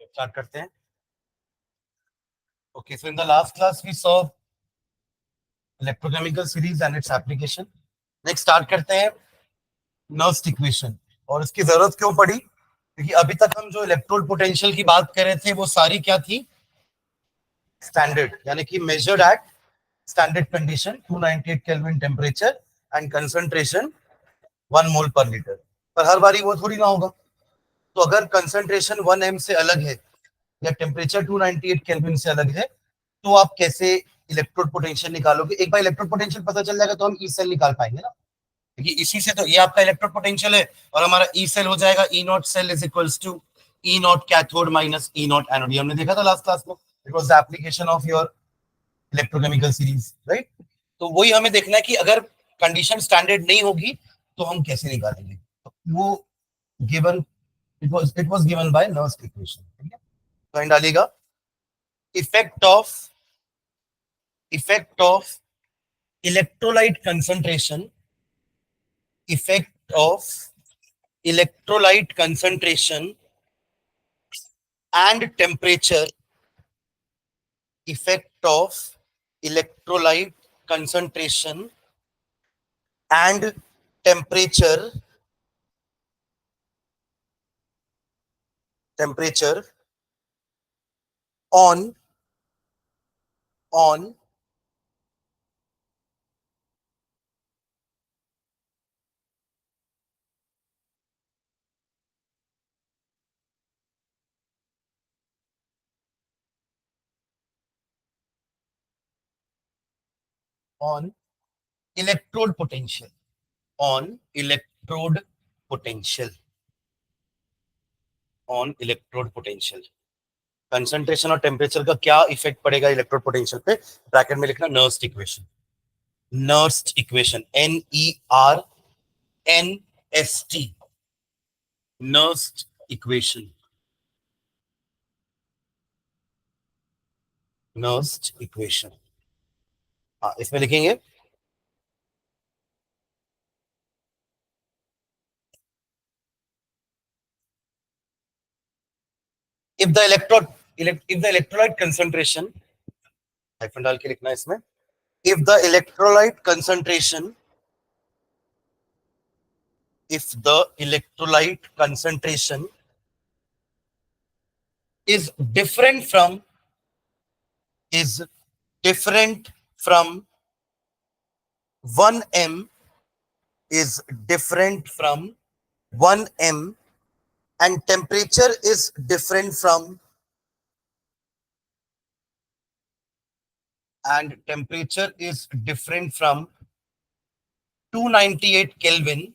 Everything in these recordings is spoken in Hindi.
स्टार्ट करते हैं. Okay, so in the last class we saw electrochemical series and its application. Next start करते हैं नर्स्ट इक्वेशन. और इसकी जरूरत क्यों पड़ी? क्योंकि अभी तक हम जो इलेक्ट्रोड पोटेंशियल की बात कर रहे थे वो सारी क्या थी? स्टैंडर्ड, यानी कि measured eight standard condition 298 kelvin temperature and concentration 1 मोल पर लीटर. पर हर बारी वो थोड़ी ना होगा. तो अगर कंसंट्रेशन 1 एम से अलग है या टेम्परेचर 298 केल्विन से अलग है, तो आप कैसे इलेक्ट्रोड पोटेंशियल निकालोगे? एक बार इलेक्ट्रोड पोटेंशियल पता चल जाएगा तो हम ई सेल निकाल पाएंगे ना. क्योंकि इसी से तो ये आपका इलेक्ट्रोड पोटेंशियल है और हमारा ई सेल हो जाएगा E not cell is equals to E naught cathode minus E naught anode. हमने देखा था लास्ट क्लास में. It was the application of your electrochemical series, right? तो वही हमें देखना है कि अगर कंडीशन स्टैंडर्ड नहीं होगी तो हम कैसे निकालेंगे. तो वो given it was given by Nernst equation. ठीक है, तो एंड डालिएगा effect of electrolyte concentration, effect of electrolyte concentration and temperature, effect of electrolyte concentration and temperature on electrode potential, on electrode potential, on electrode potential. Concentration और टेम्परेचर का क्या इफेक्ट पड़ेगा इलेक्ट्रोड पोटेंशियल पे? ब्रैकेट में लिखना Nernst equation. Nernst equation, NERNST, Nernst equation. Nernst equation, हाँ इसमें लिखेंगे if the electrolyte concentration, hyphen डाल के लिखना है इसमें, if the electrolyte concentration is different from 1 m, is different from 1 m, and temperature is different from 298 Kelvin,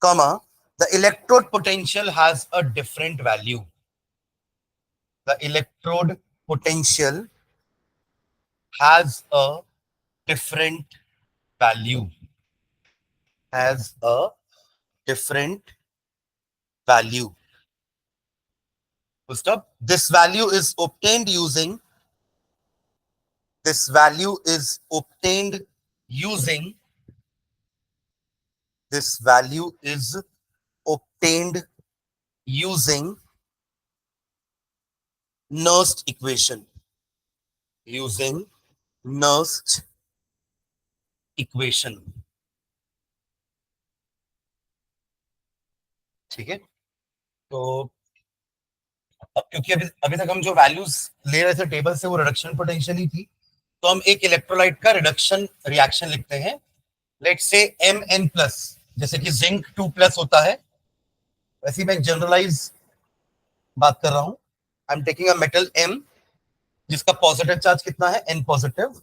comma, the electrode potential has a different value. The electrode potential has a different value. Has a different value. Full stop. This value is obtained using nurst equation. Using nurst equation. ठीक है, तो क्योंकि अभी तक हम जो वैल्यूज ले रहे थे टेबल से वो रिडक्शन पोटेंशियल ही थी, तो हम एक इलेक्ट्रोलाइट का रिडक्शन रिएक्शन लिखते हैं. लेट्स से Mn प्लस, जैसे कि जिंक 2+ होता है, वैसे ही मैं जनरलाइज बात कर रहा हूं. I am taking a metal M जिसका पॉजिटिव चार्ज कितना है, N पॉजिटिव.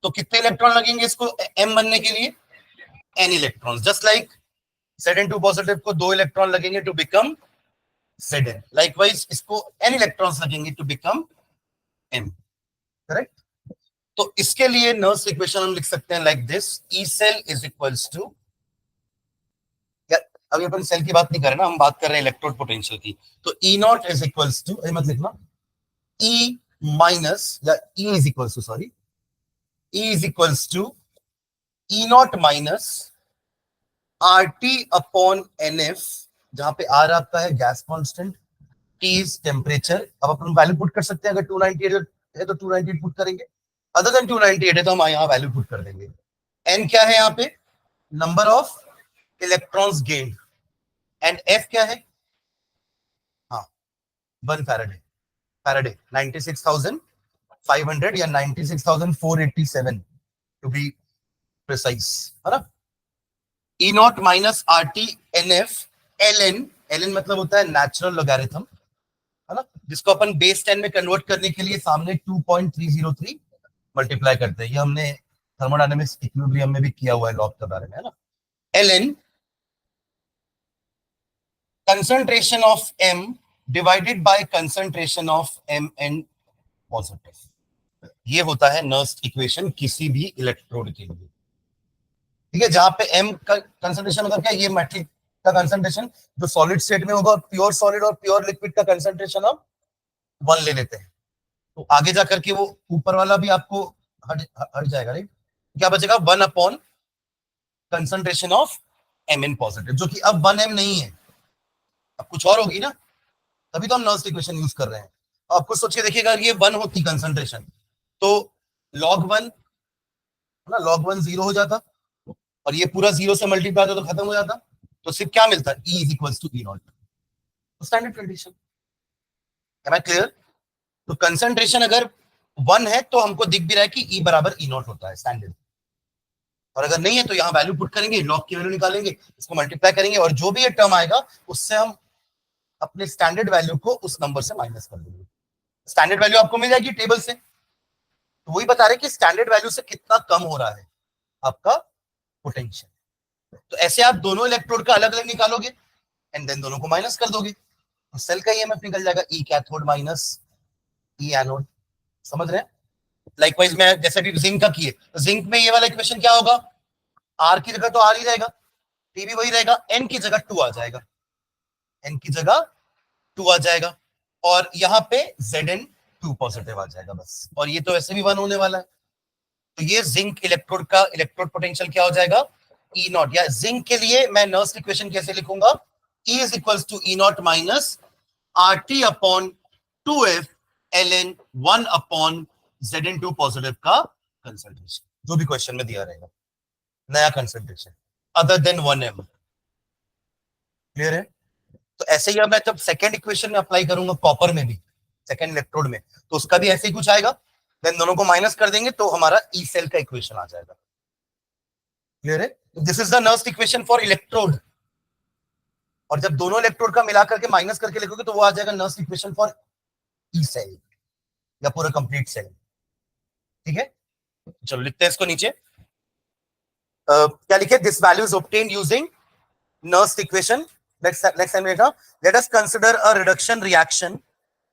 तो कितने इलेक्ट्रॉन लगेंगे इसको M बनने के लिए? N electrons. Just like Zn2 positive को 2 इलेक्ट्रॉन लगेंगे टू बिकम Zn. लाइकवाइज इसको N इलेक्ट्रॉन्स लगेंगे टू बिकम M. करेक्ट? तो इसके लिए नर्स्ट इक्वेशन हम लिख सकते हैं like this, E cell is equals to, अभी अपन सेल की बात नहीं कर रहे ना, हम बात कर रहे हैं इलेक्ट्रोड पोटेंशियल की. तो E naught is equals to, मत लिखना, E माइनस या E is equals to, sorry, E is equals to E naught minus RT upon NF, जहां पे R आपका है gas constant, T is temperature. अब अपन वैल्यू पुट कर सकते हैं, अगर 298 है तो 298 पुट करेंगे, अदर देन 298 है तो हम यहाँ वैल्यू पुट कर देंगे। N क्या है यहाँ पे, number of electrons gained, and F क्या है, हाँ 1 फैराडे, फैराडे 96,500 या 96,487 टू बी प्रिसाइज, है ना। E naught minus RT NF ln, ln मतलब होता है नेचुरल लॉगरिथम, है ना, जिसको अपन बेस 10 में कन्वर्ट करने के लिए सामने 2.303 मल्टीप्लाई करते हैं। ये हमने थर्मोडायनेमिक्स इक्विलिब्रियम में भी किया हुआ है लॉग के बारे में, है ना। ln concentration of M divided by concentration of Mn positive, ये होता है नर्स्ट इक्वेशन किसी भी इलेक्ट्रोड के लिए, ठीक है। जहां पे M का कंसंट्रेशन होगा क्या, ये मेटल का कंसंट्रेशन जो सॉलिड स्टेट में होगा, प्योर सॉलिड और प्योर लिक्विड का कंसंट्रेशन हम 1 ले लेते हैं, तो आगे जाकर के वो ऊपर वाला भी आपको हट जाएगा, राइट। क्या बचेगा, 1 upon concentration of Mn positive, जो कि अब 1M नहीं है, अब कुछ और होगी ना, तभी तो हम नर्स्ट इक्वेशन यूज कर रहे हैं। अब कुछ सोचिए, देखिएगा ये 1 होती कंसंट्रेशन तो log 1 ना, log 1 0 हो जाता, और ये पूरा 0 से मल्टीप्लाई होता तो खत्म हो जाता, तो सिर्फ क्या मिलता, E is equal to E naught, standard condition. Am I clear. तो कंसंट्रेशन अगर 1 है तो हमको दिख भी रहा है कि E बराबर E नॉट होता है स्टैंडर्ड, और अगर नहीं है तो यहाँ वैल्यू पुट करेंगे, लॉग की वैल्यू निकालेंगे, इसको मल्टीप्लाई करेंगे, और जो भी ये टर्म आएगा उससे हम अपने स्टैंडर्ड वैल्यू को उस नंबर से माइनस कर देंगे। स्टैंडर्ड वैल्यू आपको मिल जाएगी टेबल से, तो वही बता रहे कि स्टैंडर्ड वैल्यू से कितना कम हो रहा है आपका पोटेंशियल। तो ऐसे आप दोनों इलेक्ट्रोड का अलग अलग निकालोगे एंड देन दोनों को माइनस कर दोगे, तो सेल का ईएमएफ निकल जाएगा ई कैथोड माइनस ई एनोड, समझ रहे हैं। लाइकवाइज मैं जैसे भी जिंक का किए, तो जिंक में ये वाला इक्वेशन क्या होगा, आर की जगह तो आर ही रहेगा, टी भी वही रहेगा, एन की जगह 2 आ जाएगा, एन की जगह 2 आ जाएगा, और यहाँ पे Zn 2 पॉजिटिव आ जाएगा बस, और ये तो ऐसे भी 1 होने वाला है। तो ये जिंक इलेक्ट्रोड का इलेक्ट्रोड पोटेंशियल क्या हो जाएगा, ई नॉट, या जिंक के लिए मैं नर्स्ट इक्वेशन कैसे लिखूंगा, E is equals to E not minus RT upon 2F ln 1 upon Zn2 positive का कंसंट्रेशन, जो भी क्वेश्चन में दिया रहेगा, नया concentration other than 1M। Clear है। तो ऐसे ही अब मैं जब सेकेंड इक्वेशन में अप्लाई करूंगा कॉपर में भी, सेकेंड इलेक्ट्रोड में, तो उसका भी ऐसे ही कुछ आएगा, देन दोनों को माइनस कर देंगे तो हमारा ई सेल का इक्वेशन आ जाएगा। क्लियर है। This is the Nernst equation for electrode, और जब दोनों इलेक्ट्रोड का मिलाकर के माइनस करके लिखोगे तो वो आ जाएगा Nernst equation for E cell या पूरा कंप्लीट सेल, ठीक है। चलो लिखते हैं इसको नीचे, क्या लिखे, this value is obtained using Nernst equation. next time let us consider a reduction reaction,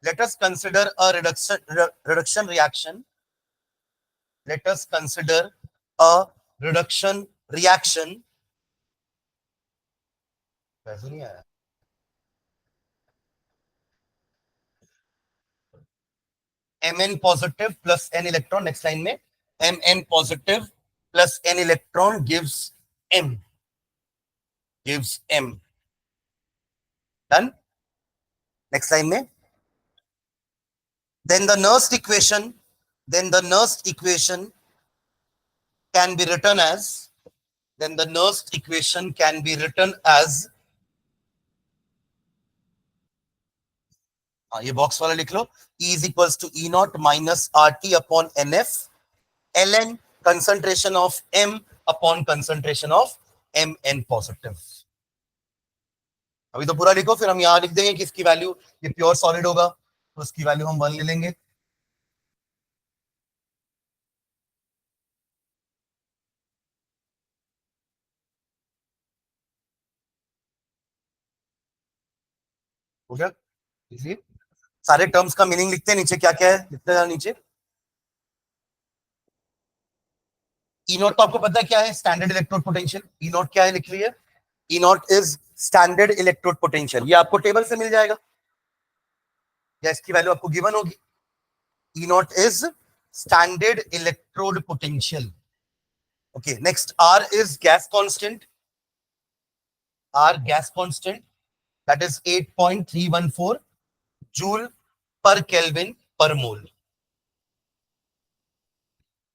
let us consider a reduction reaction, let us consider a reduction reaction, वैसे नहीं आया, Mn positive plus n electron, next line में Mn positive plus n electron gives M, done। next line में then the Nernst equation can be written as, then the Nernst equation can be written as, ये बॉक्स वाला लिख लो, E is equals to E naught minus RT upon NF ln concentration of M upon concentration of Mn positive। अभी तो पूरा लिखो, फिर हम यहाँ लिख देंगे कि इसकी वैल्यू, ये प्योर सॉलिड होगा तो उसकी वैल्यू हम 1 ले लेंगे। हो गया, इसलिए सारे टर्म्स का मीनिंग लिखते हैं नीचे, क्या क्या है लिखते हैं नीचे। ई नॉट तो आपको पता है क्या है, standard electrode potential. E naught क्या है, लिख लिया, E naught is standard electrode potential, ये आपको टेबल से मिल जाएगा या इसकी वैल्यू आपको गिवन होगी। E naught is standard electrode potential. Okay, next R is gas constant, our gas constant, that is 8.314 joule per Kelvin per mole.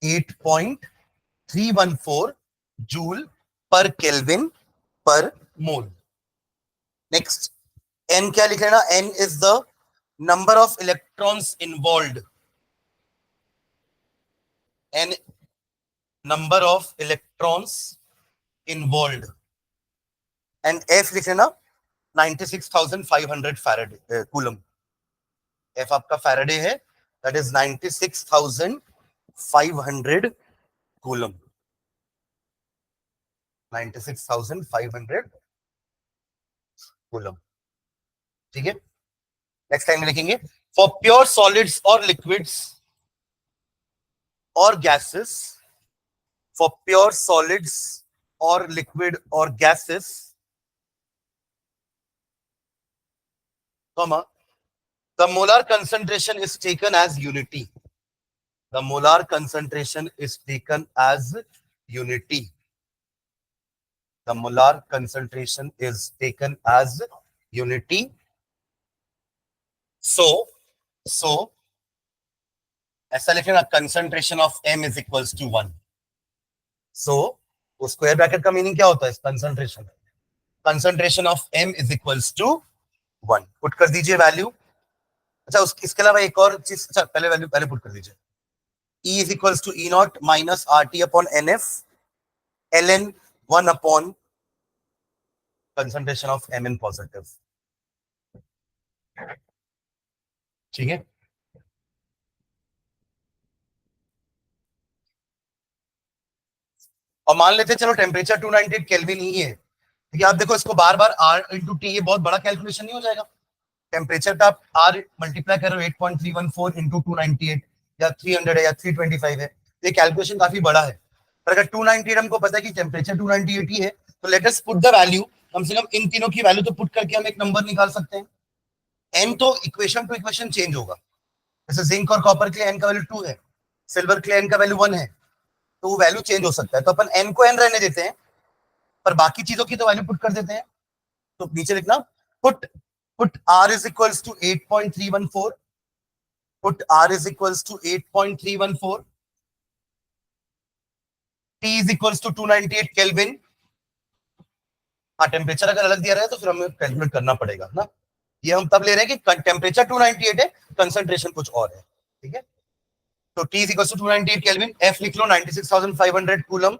8.314 joule per Kelvin per mole. Next, N क्या लिख लेना? N is the number of electrons involved. N number of electrons involved. And F लिख लेना 96,500 Faraday कूलम. F आपका Faraday है, that is 96,500 कूलम. 96,500 कूलम. ठीक है. नेक्स्ट टाइम लिखेंगे फॉर प्योर सॉलिड्स और लिक्विड्स और गैसेस. फॉर प्योर सॉलिड्स और लिक्विड और gases, comma, the molar concentration is taken as unity. The molar concentration is taken as unity. The molar concentration is taken as unity. So ऐसा लिखना concentration of M is equals to 1. So वो स्क्वायर ब्रैकेट का मीनिंग क्या होता है? Concentration. Concentration of M is equals to 1. Put कर दीजिए वैल्यू. अच्छा, इसके अलावा एक और चीज. अच्छा, पहले वैल्यू पहले पुट कर दीजिए. E is equals to E naught minus RT upon NF ln 1 upon concentration of M in positive. ठीक है. और मान लेते चलो टेम्परेचर 298 केल्विन ही है. ठीक है. आप देखो इसको बार बार R इंटू टी, ये बहुत बड़ा कैलकुलेशन नहीं हो जाएगा? टेम्परेचर का आप R मल्टीप्लाई करो 8.314 इंटू 298 या 300 है या 325 है. ये कैलकुलेशन काफी बड़ा है. पर अगर 298 हमको पता है कि टेम्परेचर 298 ही है, तो let us put the value. कम से कम इन तीनों की वैल्यू तो पुट करके हम एक नंबर निकाल सकते हैं. एन तो इक्वेशन टू इक्वेशन चेंज होगा. जैसे जिंक और कॉपर के लिए एन का वैल्यू 2 है, सिल्वर के लिए एन का वैल्यू 1 है, तो वो वैल्यू चेंज हो सकता है. तो अपन एन को एन रहने देते हैं, पर बाकी चीजों की तो वैल्यू पुट कर देते हैं. तो नीचे लिखना put R is equals to 8.314. Put R is equals to 8.314. T is equals to 298 Kelvin. हाँ, टेम्परेचर अगर अलग दिया रहा है तो फिर हमें कैलकुलेट करना पड़ेगा ना. ये हम तब ले रहे हैं कि टेम्परेचर 298 है, कंसंट्रेशन कुछ और है. ठीक है. तो T is equals to 298 Kelvin. F लिख लो 96,500 कूलम.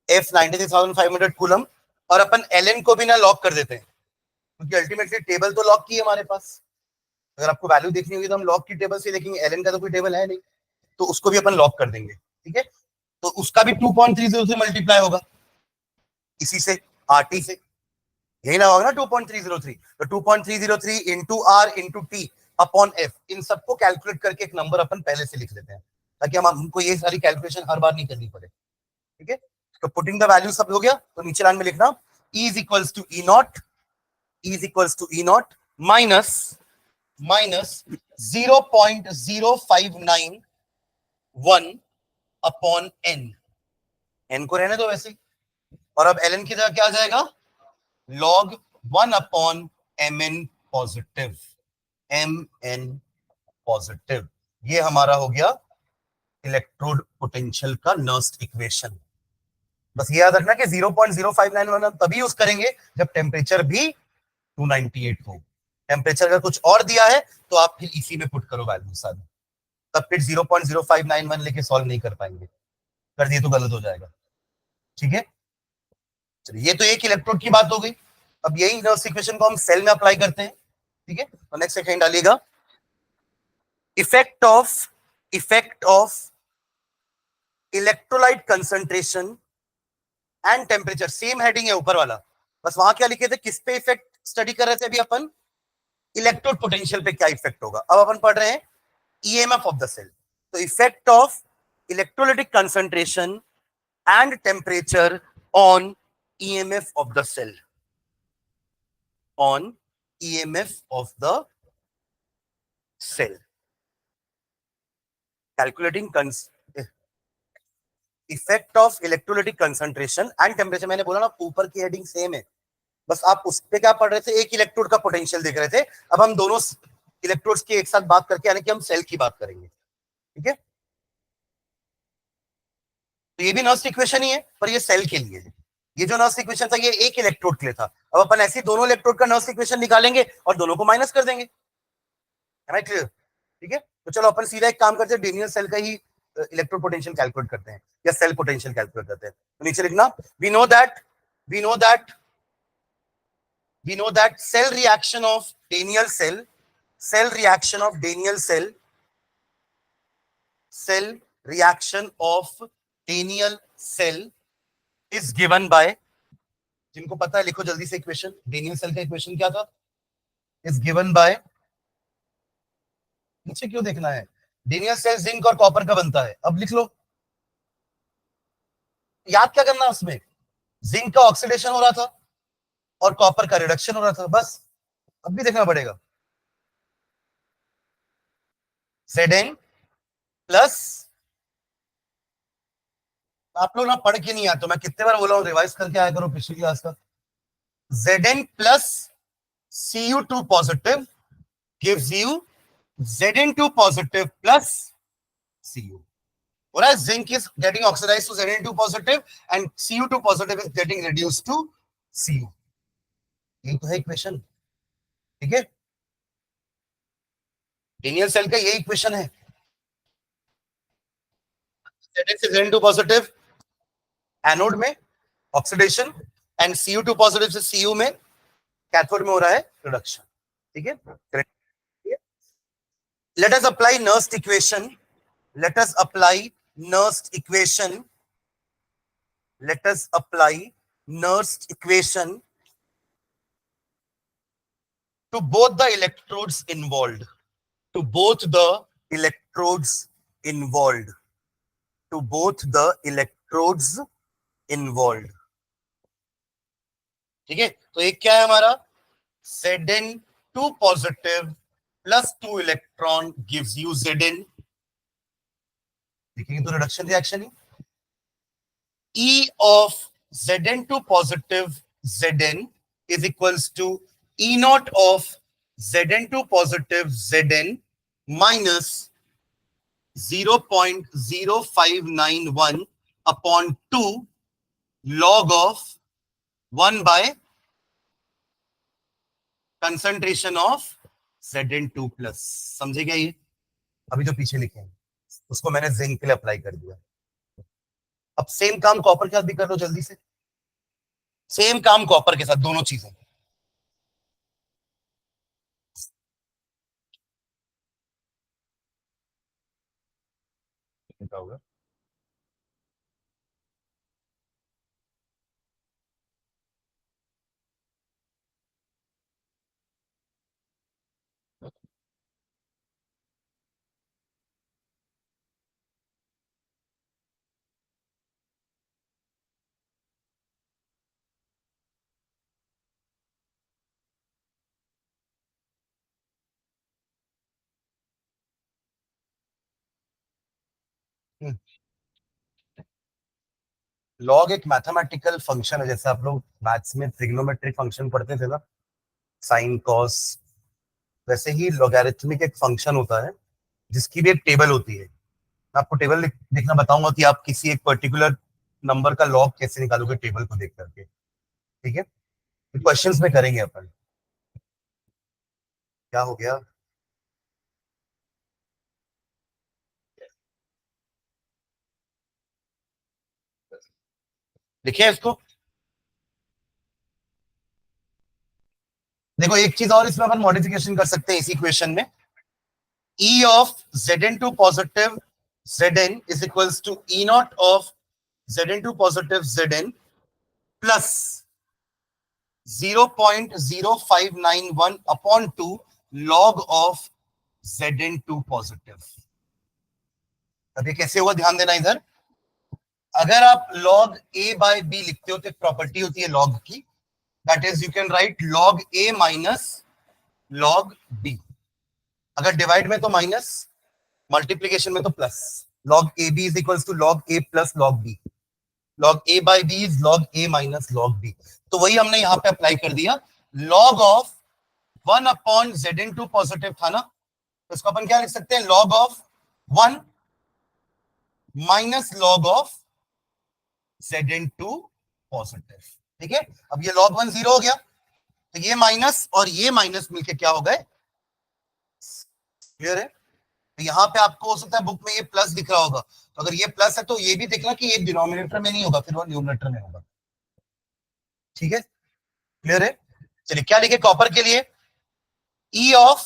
F 96,500 coulomb. और अपन ln को भी ना लॉक कर देते हैं, क्योंकि अल्टीमेटली टेबल तो लॉक की है हमारे पास. अगर आपको वैल्यू देखनी होगी तो हम लॉक की टेबल से देखेंगे. एलएन का तो कोई टेबल है नहीं, तो उसको भी अपन लॉक कर देंगे. ठीक है. तो उसका भी 2.30 से मल्टीप्लाई होगा इसी से, आरटी से. यही ना होगा ना 2.303. तो 2.303 into R into T upon F, इन सबको कैलकुलेट करके एक नंबर अपन पहले से लिख लेते हैं, ताकि हमको ये सारी कैलकुलेशन हर बार नहीं करनी पड़े. ठीक है. तो पुटिंग द वैल्यू सब हो गया. तो नीचे लाइन में लिखना E is equals to E naught. E is equals to E naught minus 0.0591 upon n. n को रहने दो वैसे. और अब ln की जगह क्या आ जाएगा? log 1 upon mn positive. mn positive. ये हमारा हो गया इलेक्ट्रोड पोटेंशियल का नर्स्ट इक्वेशन. बस ये याद रखना कि 0.0591 हम तभी यूज करेंगे जब टेम्परेचर भी 298 हो. टेम्परेचर अगर कुछ और दिया है तो आप फिर इसी में पुट करो वैल्यू सारी. तब फिर 0.0591 लेके सॉल्व नहीं कर पाएंगे. कर दिए तो गलत हो जाएगा. ठीक है. चलिए, ये तो एक इलेक्ट्रोड की बात हो गई. अब यही नर्स इक्वेशन को हम सेल में अप्लाई करते हैं. ठीक है. तो नेक्स्ट सेकंड डालिएगा. Effect of electrolyte concentration and temperature. Same heading है ऊपर वाला, बस वहां क्या लिखे थे, किस पे इफेक्ट स्टडी कर रहे थे अभी अपन? इलेक्ट्रोड पोटेंशियल पे क्या इफेक्ट होगा. अब अपन पढ़ रहे हैं ईएमएफ ऑफ द सेल. तो effect of electrolytic concentration and temperature on EMF of the cell. On EMF of the cell. Calculating effect of electrolytic concentration and temperature. मैंने बोला ना ऊपर की हेडिंग सेम है, बस आप उस पे क्या पढ़ रहे थे, एक इलेक्ट्रोड का पोटेंशियल देख रहे थे। अब हम दोनों इलेक्ट्रोड्स की एक साथ बात करके, यानी कि हम सेल की बात करेंगे, ठीक है। तो ये भी नर्व्स इक्वेशन ही है, पर ये सेल के लिए है। ये जो नर्व्स इक्वेशन था ये एक इलेक्ट्रोड के लिए था। अब अपन ऐसे दोनों इलेक्ट्रोड का नर्व्स इक्वेशन निकालेंगे और दोनों को माइनस कर देंगे। क्लियर? ठीक है, तो चलो अपन सीधा एक काम करते हैं, डेनियल सेल का ही इलेक्ट्रोड पोटेंशियल कैलकुलेट करते हैं, या सेल पोटेंशियल कैलकुलेट करते हैं। तो नीचे लिखना, we know that cell reaction of Daniell cell reaction of Daniell cell is given by, जिनको पता है लिखो जल्दी से इक्वेशन, डेनियल सेल का इक्वेशन क्या था, इज गिवन बाय, नीचे क्यों देखना है, डेनियल सेल जिंक और कॉपर का बनता है। अब लिख लो, याद क्या करना उसमें, जिंक का ऑक्सीडेशन हो रहा था और कॉपर का रिडक्शन हो रहा था, बस। अब भी देखना पड़ेगा, Zn प्लस, आप लोग ना पढ़ के नहीं आते, मैं कितने बार बोला हूं रिवाइज करके आया करो पिछली क्लास का। Zn plus Cu2 positive gives you Zn2 positive plus Cu. Whereas zinc is getting oxidized to Zn2 positive and Cu2 positive is getting reduced to Cu. यही तो है इक्वेशन, ठीक है। डेनियल सेल का यही इक्वेशन है, Zn से Zn2 पॉजिटिव एनोड में ऑक्सीडेशन एंड Cu2 पॉजिटिव से Cu में कैथोड में हो रहा है रिडक्शन, ठीक है। Let us apply Nernst equation. Let us apply Nernst equation. Let us apply Nernst equation to both the electrodes involved. To both the electrodes involved. To both the electrodes involved. ठीक है, तो एक क्या है हमारा, Zn2 positive plus 2 electron gives you Zn. देखेंगे तो reduction reaction he, E of Zn2 positive Zn is equals to E naught of Zn2 positive Zn minus 0.0591 upon 2 log of 1 by concentration of Zn2 plus. समझे क्या ये? अभी जो पीछे लिखे हैं उसको मैंने जिंक के लिए अप्लाई कर दिया। अब सेम काम कॉपर के साथ भी कर लो जल्दी से, सेम काम कॉपर के साथ, दोनों चीजें। क्या होगा, लॉग एक मैथमेटिकल फंक्शन है, जैसे आप लोग मैथ्स में ट्रिग्नोमेट्रिक फंक्शन पढ़ते थे ना, साइन कॉस, वैसे ही लॉगरिथमिक एक फंक्शन होता है जिसकी भी एक टेबल होती है। मैं आपको टेबल देखना बताऊंगा कि आप किसी एक पर्टिकुलर नंबर का लॉग कैसे निकालोगे टेबल को देख करके, ठीक है। क्वेश्चंस में करेंगे अपन। क्या हो गया, देखिए इसको, देखो एक चीज और इसमें अपन मॉडिफिकेशन कर सकते हैं इसी इक्वेशन में। E of Zn2 positive Zn is equals to E naught of Zn2 positive Zn plus 0.0591 upon 2 log of Zn2 positive। अब ये कैसे हुआ ध्यान देना इधर, अगर आप log a by b लिखते हो तो एक प्रॉपर्टी होती है log की, that is you can write log a minus log b। अगर डिवाइड में तो माइनस, मल्टीप्लीकेशन में तो plus. log ab is equals to log a plus log b। log a by b is log a minus log b। तो वही हमने यहां पे अप्लाई कर दिया, लॉग ऑफ 1/Zn2 पॉजिटिव था ना, तो इसको अपन क्या लिख सकते हैं, log of 1 minus log of Zn2 positive. ठीक है, अब ये log 1 0 हो गया, तो ये माइनस और ये माइनस मिलके क्या हो गए, क्लियर है। तो यहां पे आपको हो सकता है बुक में ये प्लस दिख रहा होगा, तो अगर ये प्लस है तो ये भी देखना कि ये डिनोमिनेटर में नहीं होगा, फिर वो न्यूमरेटर में होगा। ठीक है, क्लियर है। चलिए क्या लिखे कॉपर के लिए, E of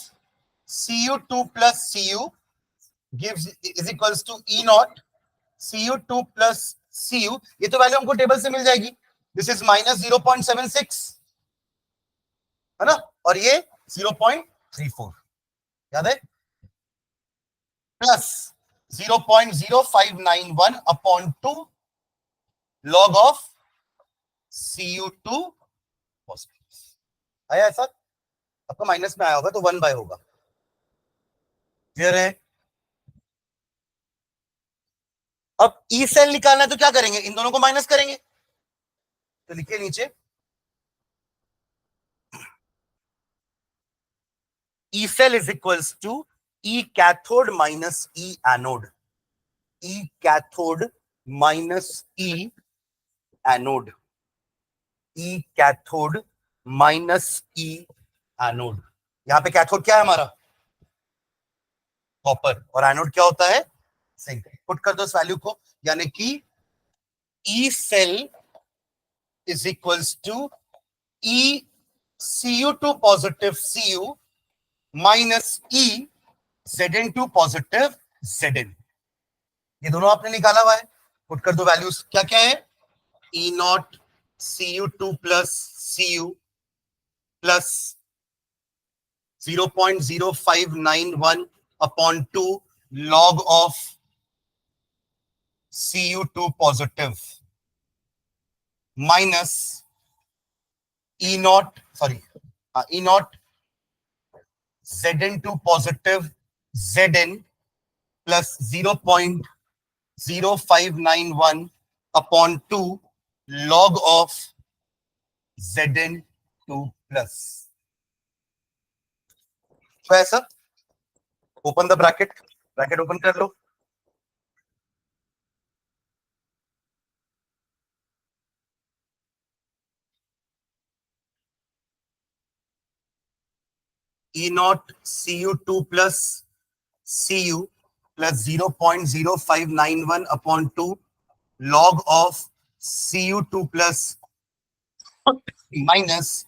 Cu2 plus Cu gives is equals to E naught Cu2 plus Cu, ये तो वैल्यू हमको टेबल से मिल जाएगी, दिस इज माइनस 0.76 है ना, और ये 0.34 याद है, plus 0.0591 upon 2 log of Cu2 positive. आया ऐसा, आपका माइनस में आया होगा तो 1 बाय होगा, क्लियर है। अब ई सेल निकालना है तो क्या करेंगे, इन दोनों को माइनस करेंगे, तो लिखिए नीचे E cell is equals to E cathode minus E anode, E cathode minus E anode, E cathode minus E anode. यहां पे कैथोड क्या है हमारा, कॉपर, और एनोड क्या होता है, जिंक। पुट कर दो इस वैल्यू को, यानी कि E cell is equals to E Cu2 positive Cu minus E Zn2 positive Zn, ये दोनों आपने निकाला हुआ है, पुट कर दो वैल्यूज, क्या क्या है, E not Cu2 plus Cu plus 0.0591 upon 2 log of Cu2 positive minus E not E not Zn2 positive Zn plus 0.0591 upon 2 log of Zn2 plus. तो ऐसा open the bracket, bracket open कर लो, E not Cu2 plus Cu plus 0.0591 upon 2 log of Cu2 plus minus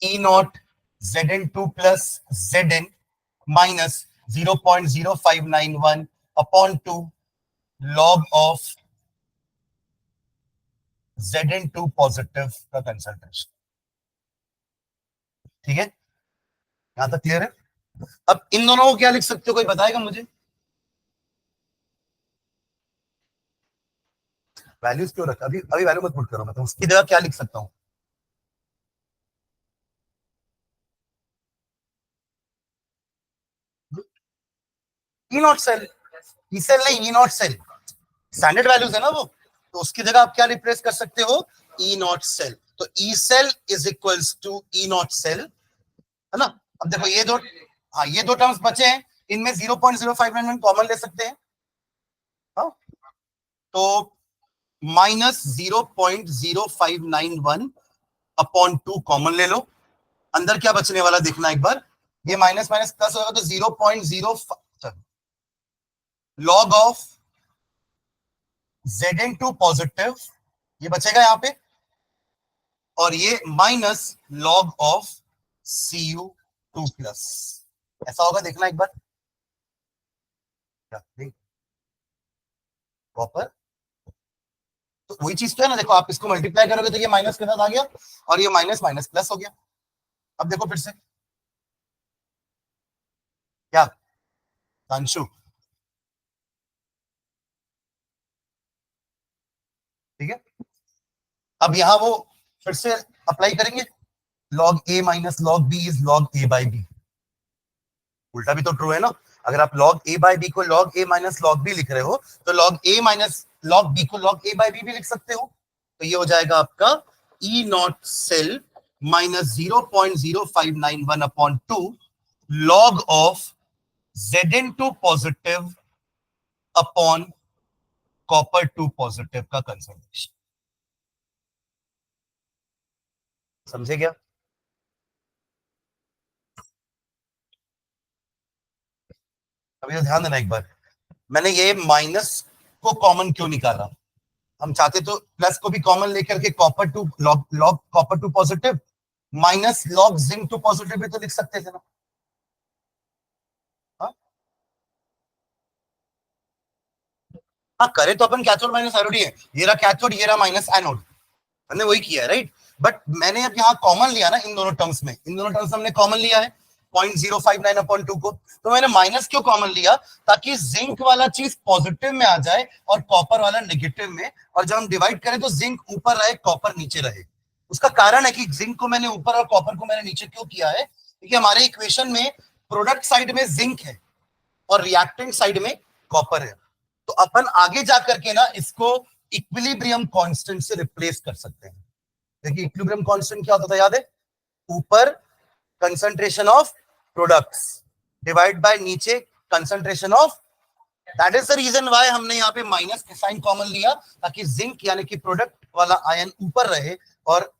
E not Zn2 plus Zn minus 0.0591 upon 2 log of Zn2 positive का कंसंट्रेशन। ठीक है, यहां तक क्लियर है। अब इन दोनों को क्या लिख सकते हो, कोई बताएगा मुझे, वैल्यूज क्यों रखा, अभी अभी वैल्यू मत पुट करो, मैं तो उसकी जगह क्या लिख सकता हूं, ई नॉट सेल, ई सेल नहीं, ई नॉट सेल स्टैंडर्ड वैल्यूज है ना वो, तो उसकी जगह आप क्या रिप्लेस कर सकते हो, ई नॉट सेल, तो E cell is equals to E not cell, है ना। अब देखो ये दो, हाँ ये दो टर्म्स बचे हैं, इनमें 0.0591 कॉमन ले सकते हैं, हाँ, तो माइनस 0.0591 अपॉन 2 कॉमन ले लो, अंदर क्या बचने वाला देखना एक बार, ये माइनस माइनस प्लस होगा तो 0.05 लॉग ऑफ Zn2 पॉजिटिव, ये बचेगा यहां पे, और ये minus log of Cu2 plus, ऐसा होगा देखना एक बार, कॉपर, तो वही चीज तो है ना, देखो आप इसको मल्टीप्लाई करोगे तो ये माइनस के साथ आ गया, और ये माइनस माइनस प्लस हो गया। अब देखो फिर से, क्या अंशु, ठीक है, अब यहां वो फिर से अप्लाई करेंगे, log a minus log b is log a by B, उल्टा भी तो ट्रू है ना, अगर आप log a बाई बी को log a minus log b लिख रहे हो, तो log a minus log b को log a बाई बी भी लिख सकते हो, तो ये हो जाएगा आपका E naught cell minus 0.0591 upon 2 log of Zn2 positive upon copper 2 positive का कंसंट्रेशन। समझे क्या? अभी तो ध्यान देना एक बार, मैंने ये माइनस को कॉमन क्यों निकाला? हम चाहते तो प्लस को भी कॉमन लेकर के copper 2 log copper 2 positive minus log zinc 2 positive भी तो लिख सकते थे ना। हाँ हाँ, करे तो अपन कैथोड माइनस एनोड ही है, ये रहा कैथोड, ये रहा माइनस एनोड, हमने वही किया है राइट। बट मैंने अब यहाँ कॉमन लिया ना इन दोनों टर्म्स में, इन दोनों टर्म्स हमने कॉमन लिया है 0.059 अपॉन 2 को, तो मैंने माइनस क्यों कॉमन लिया? ताकि जिंक वाला चीज पॉजिटिव में आ जाए और कॉपर वाला नेगेटिव में, और जब हम डिवाइड करें तो जिंक ऊपर रहे कॉपर नीचे रहे। उसका कारण है कि जिंक को मैंने ऊपर और कॉपर को मैंने नीचे क्यों किया है, क्योंकि हमारे इक्वेशन में प्रोडक्ट साइड में जिंक है और रिएक्टेंट साइड में कॉपर है। तो अपन आगे जाकर के ना इसको इक्विलिब्रियम कांस्टेंट से रिप्लेस कर सकते हैं। देखिए इक्विलिब्रियम कांस्टेंट क्या होता था याद है? ऊपर concentration of products divide by नीचे concentration of, that is the reason why हमने यहाँ पे माइनस का साइन कॉमन लिया, ताकि जिंक यानी कि प्रोडक्ट वाला आयन ऊपर रहे और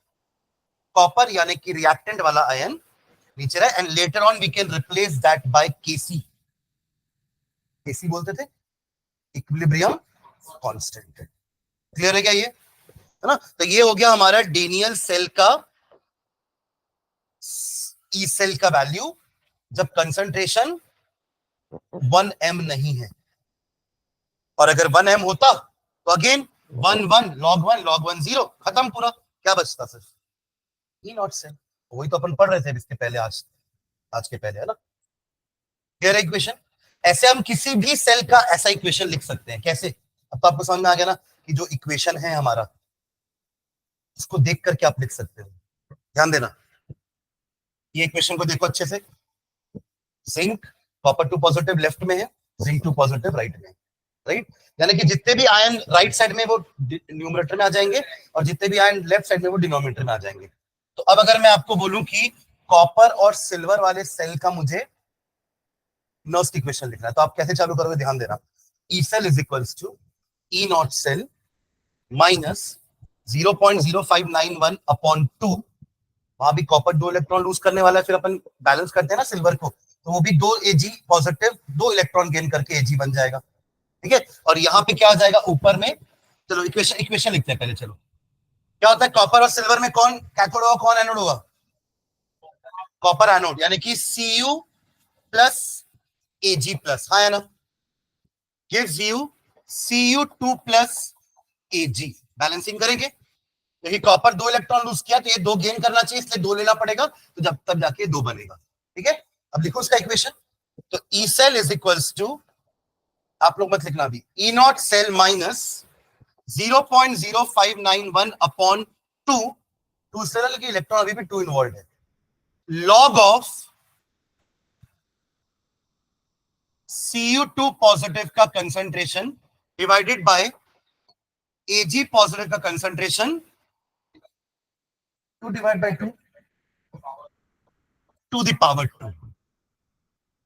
कॉपर यानी कि रिएक्टेंट वाला आयन नीचे रहे। And later on we can replace that by KC, KC बोलते थे इक्विलिब्रियम कांस्टेंट। क्लियर है क्या ये? है ना? तो ये हो गया हमारा डेनियल सेल का ई सेल का वैल्यू जब कंसंट्रेशन 1m नहीं है, और अगर 1m होता तो अगेन 1 1 log 1 0, खत्म पूरा। क्या बचता? सिर्फ ई नॉट सेल। वही तो अपन पढ़ रहे थे इसके पहले, आज के पहले, है ना? क्लियर है इक्वेशन? ऐसे हम किसी भी सेल का ऐसा इक्वेशन लिख सकते हैं। कैसे? अब तो आपको समझ में आ गया ना कि जो इक्वेशन है हमारा, उसको देख करके आप लिख सकते हो। ध्यान देना, ये इक्वेशन को देखो अच्छे से। जिंक कॉपर 2 पॉजिटिव लेफ्ट में है, जिंक 2 पॉजिटिव राइट में है, राइट? यानी कि जितने भी आयन राइट साइड में वो न्यूमरेटर में आ जाएंगे और जितने भी आयन लेफ्ट साइड में वो डिनोमिनेटर में आ जाएंगे। तो अब अगर मैं आपको बोलूं कि कॉपर और सिल्वर वाले सेल का मुझे नर्स्ट इक्वेशन लिखना है, तो आप कैसे चालू करोगे? ध्यान देना। E cell is equals to E not cell minus 0.0591 upon 2, वहां भी कॉपर 2 इलेक्ट्रॉन लूज करने वाला है, फिर अपन बैलेंस करते हैं ना सिल्वर को, तो वो भी 2 Ag पॉजिटिव 2 इलेक्ट्रॉन गेन करके Ag बन जाएगा। ठीक है, और यहाँ पे क्या आ जाएगा ऊपर में? चलो इक्वेशन लिखते हैं पहले। चलो, क्या होता है कॉपर और सिल्वर में? कौन कैथोड होगा कौन एनोड होगा? कॉपर एनोड, यानी कि Cu प्लस Ag प्लस, हाँ है ना, gives you Cu2 plus Ag। Balancing करेंगे, क्योंकि कॉपर 2 इलेक्ट्रॉन लूज किया तो ये 2 गेन करना चाहिए, इसलिए 2 लेना पड़ेगा, तो जब तब जाके 2 बनेगा। ठीक है, अब लिखो उसका इक्वेशन। तो E cell is equals to, आप लोग मत लिखना अभी, E not cell minus 0.0591 upon 2, 2 cell की इलेक्ट्रॉन अभी भी 2 इन्वॉल्व है, लॉग ऑफ Cu2 पॉजिटिव का concentration divided by Ag positive का concentration 2 divide by 2 to the power 2,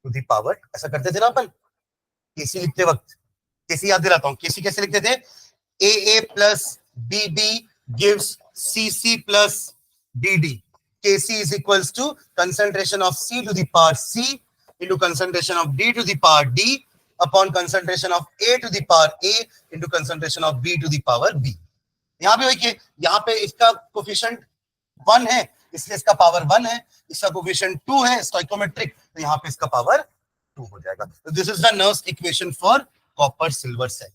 to the power, ऐसा करते थे ना अपन केसी लिखते वक्त। केसी याद दिलाता हूं, केसी कैसे लिखते थे? A plus B B gives C C plus D D. KC is equals to concentration of C to the power C into concentration of d to the power d upon concentration of a to the power a into concentration of b to the power b। यहाँ पे देखिए, यहाँ पे इसका कोफिशिएंट 1 है इसलिए इसका पावर 1 है, इसका कोफिशिएंट 2 है स्टोइकोमेट्रिक, तो यहाँ पे इसका पावर 2 हो जाएगा। तो this is the Nernst equation for copper silver cell.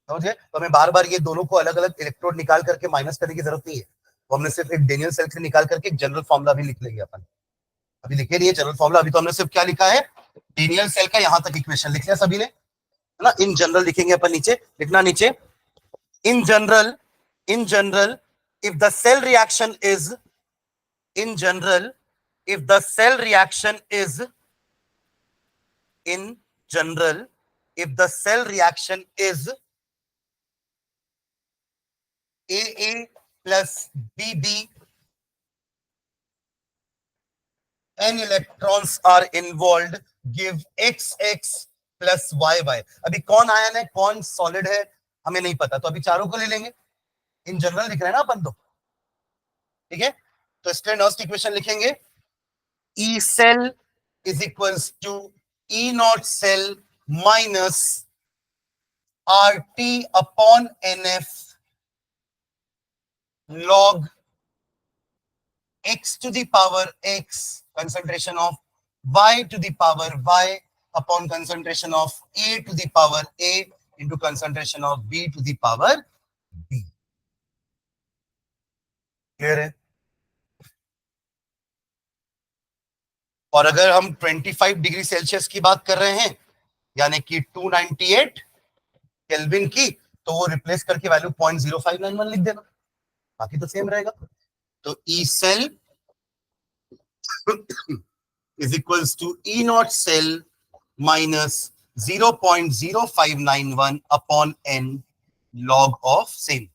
समझे? तो हमें बार बार ये दोनों को अलग अलग इलेक्ट्रोड निकाल करके माइनस करने की जरूरत नहीं है, तो हमने सिर्फ एक डेनियल सेल से निकाल करके एक जनरल फॉर्मूला भी लिख लेंगे अपन। अभी लिखे नहीं है जनरल फॉर्मूला, अभी तो हमने सिर्फ क्या लिखा है? डेनियल सेल का यहां तक इक्वेशन लिख लिया सभी ने, है ना? इन जनरल लिखेंगे अपन, नीचे लिखना, नीचे in general if the cell reaction is in general if the cell reaction is in general if the cell reaction is AA plus BB, n electrons are involved, give XX plus YY। अभी कौन आयन है, कौन सॉलिड है, हमें नहीं पता, तो अभी चारों को ले लेंगे। इन जनरल लिख रहे हैं ना अपन तो, ठीक है। तो इसके नर्स्ट इक्वेशन लिखेंगे, E cell is equals to E naught cell minus RT upon NF log x to the power x concentration of y to the power y upon concentration of a to the power a into concentration of b to the power b। Clear है। और अगर हम 25 डिग्री सेल्सियस की बात कर रहे हैं, यानी कि 298 केल्विन की, तो वो रिप्लेस करके वैल्यू 0.0591 लिख देना, बाकी तो सेम रहेगा। तो E cell is equals to E naught cell minus 0.0591 upon n log of same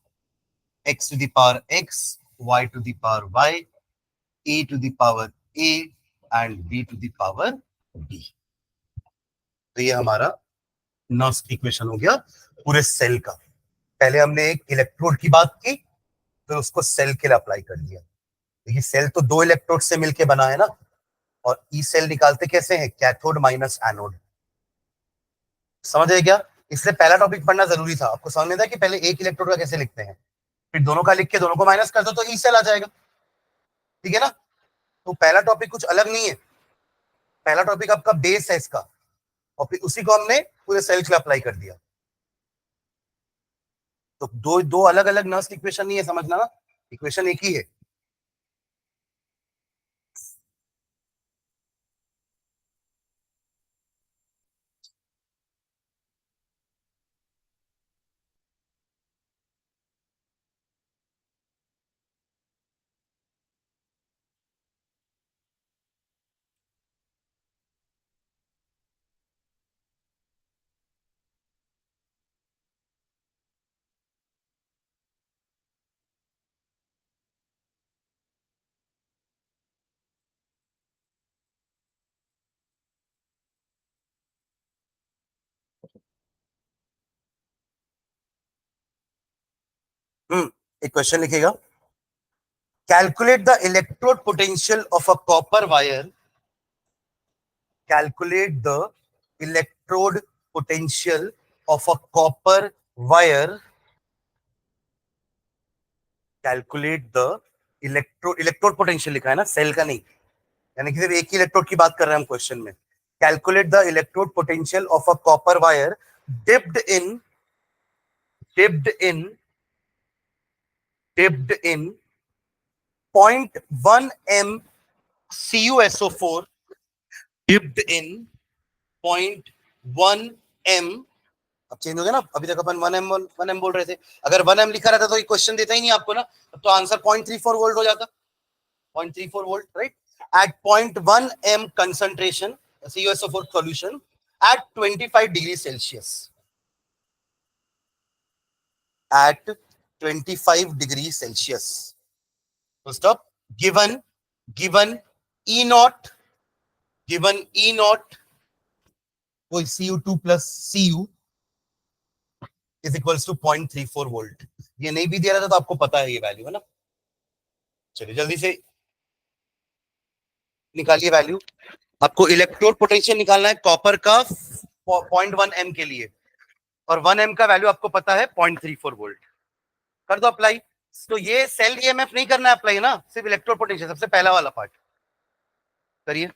x to the power x, y to the power y, a to the power a and b to the power b। तो ये हमारा नर्स्ट इक्वेशन हो गया पूरे सेल का। पहले हमने एक इलेक्ट्रोड की बात की, फिर उसको सेल के लिए अप्लाई कर दिया। देखिए सेल तो दो इलेक्ट्रोड से मिलकर बना है ना, और ई सेल निकालते कैसे हैं, कैथोड माइनस एनोड। समझ आए क्या। इसलिए पहला टॉपिक पढ़ना जरूरी था। आपको समझ में था कि पहले एक इलेक्ट्रोड का कैसे लिखते हैं, फिर दोनों का लिख के दोनों को माइनस कर दो तो ई सेल आ जाएगा, ठीक है ना। तो पहला टॉपिक कुछ अलग नहीं है, पहला टॉपिक आपका बेस है इसका, और फिर उसी को हमने पूरे सेल के लिए अप्लाई कर दिया। तो दो दो अलग अलग नर्स इक्वेशन नहीं है, समझना ना, इक्वेशन एक ही है। एक क्वेश्चन लिखेगा, calculate the electrode potential of a copper wire, calculate the electrode potential of a copper wire, calculate the electrode potential लिखा है ना, सेल का नहीं, यानी कि सिर्फ एक ही इलेक्ट्रोड की बात कर रहे हैं हम क्वेश्चन में। Calculate the electrode potential of a copper wire dipped in dipped in dipped in 0.1 m CuSO4, dipped in 0.1 m। अब चेंज हो गया ना, अभी तक अपन 1 एम बोल रहे थे, अगर 1 एम लिखा रहता तो ये क्वेश्चन देता ही नहीं आपको ना, तो आंसर 0.34 वोल्ट हो जाता, 0.34 volt, right. At 0.1 m concentration CuSO4 solution at 25 degree Celsius, at 25 degree Celsius. तो stop, given given E naught, given E naught कोई Cu2 plus Cu is equals to 0.34 volt. ये नहीं भी दिया रहता तो आपको पता है ये वैल्यू है ना। चलिए जल्दी से निकालिए वैल्यू। आपको इलेक्ट्रोड पोटेंशियल निकालना है कॉपर का 0.1 m के लिए, और 1 m का वैल्यू आपको पता है 0.34 वोल्ट। कर दो अप्लाई। तो ये सेल ईएमएफ नहीं करना है अप्लाई ना, सिर्फ इलेक्ट्रोड पोटेंशियल, सबसे पहला वाला पार्ट करिए।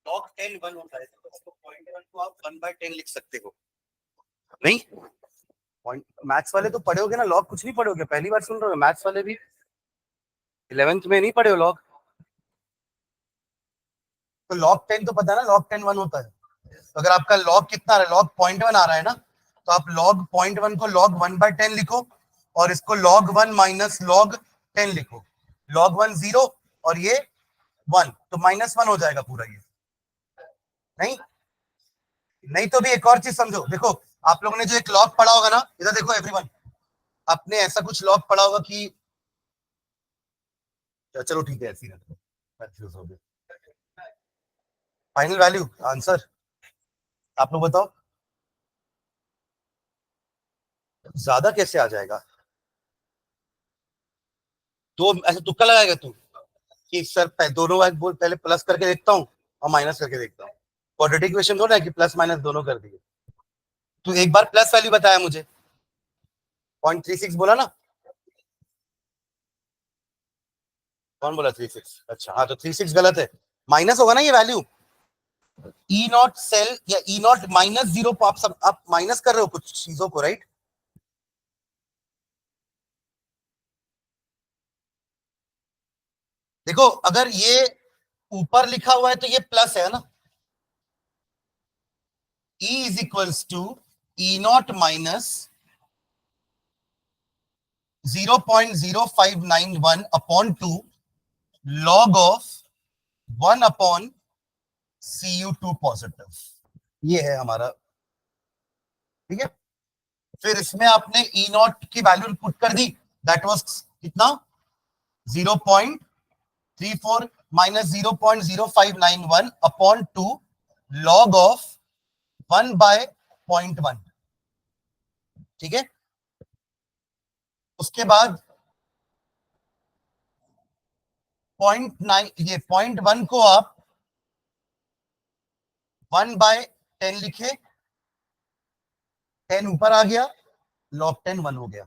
लॉग 10 1 होता है तो उसको पॉइंट 1 को आप 1/10 लिख सकते हो। नहीं, पॉइंट मैथ्स वाले तो पढ़े होगे ना, लॉग कुछ नहीं पढ़े होगे, पहली बार सुन रहे हो? मैथ्स वाले भी 11th में नहीं पढ़े हो लॉग? तो लॉग 10 तो पता है ना, लॉग 10 1 होता है। तो अगर आपका लॉग कितना आ रहा है, लॉग 0.1 आ रहा है ना, तो आप लॉग 0.1 को लॉग 1/10 लिखो, और इसको लॉग 1 माइनस लॉग 10 लिखो। लॉग 1 0 और ये 1, तो -1 हो जाएगा पूरा ये। नहीं, नहीं तो भी एक और चीज समझो, देखो आप लोगों ने जो एक लॉग पढ़ा होगा ना, इधर देखो एवरीवन, आपने ऐसा कुछ लॉग पढ़ा होगा कि, चलो ठीक है, ऐसी कंफ्यूज हो गए। फाइनल वैल्यू आंसर आप लोग बताओ, ज्यादा कैसे आ जाएगा? तो ऐसे तुक्का लगाएगा तू कि सर दोनों बार बोल, पहले प्लस करके देखता हूँ और माइनस करके देखता हूँ। क्वाड्रेटिक इक्वेशन थोड़ा है कि प्लस माइनस दोनों कर दिए। तू एक बार प्लस वैल्यू बताया मुझे, 0.36 बोला ना? कौन बोला 36? अच्छा हाँ, तो 36 गलत है, माइनस होगा ना ये वैल्यू। ई नॉट सेल या ई नॉट -0, आप सब आप माइनस कर रहे हो कुछ चीजों को, राइट? देखो अगर ये ऊपर लिखा हुआ है तो ये प्लस है ना, E is equals to E not minus 0.0591 upon 2 log of 1 upon Cu2 positive, ये है हमारा। ठीक है, फिर इसमें आपने ई नॉट की वैल्यू पुट कर दी, दैट वाज कितना, 0.34 माइनस 0.0591 अपॉन 2 लॉग ऑफ 1/0.1। ठीक है, उसके बाद 0.9, ये 0.1 को आप 1/10 लिखे, 10 ऊपर आ गया, लॉग 10 1 हो गया,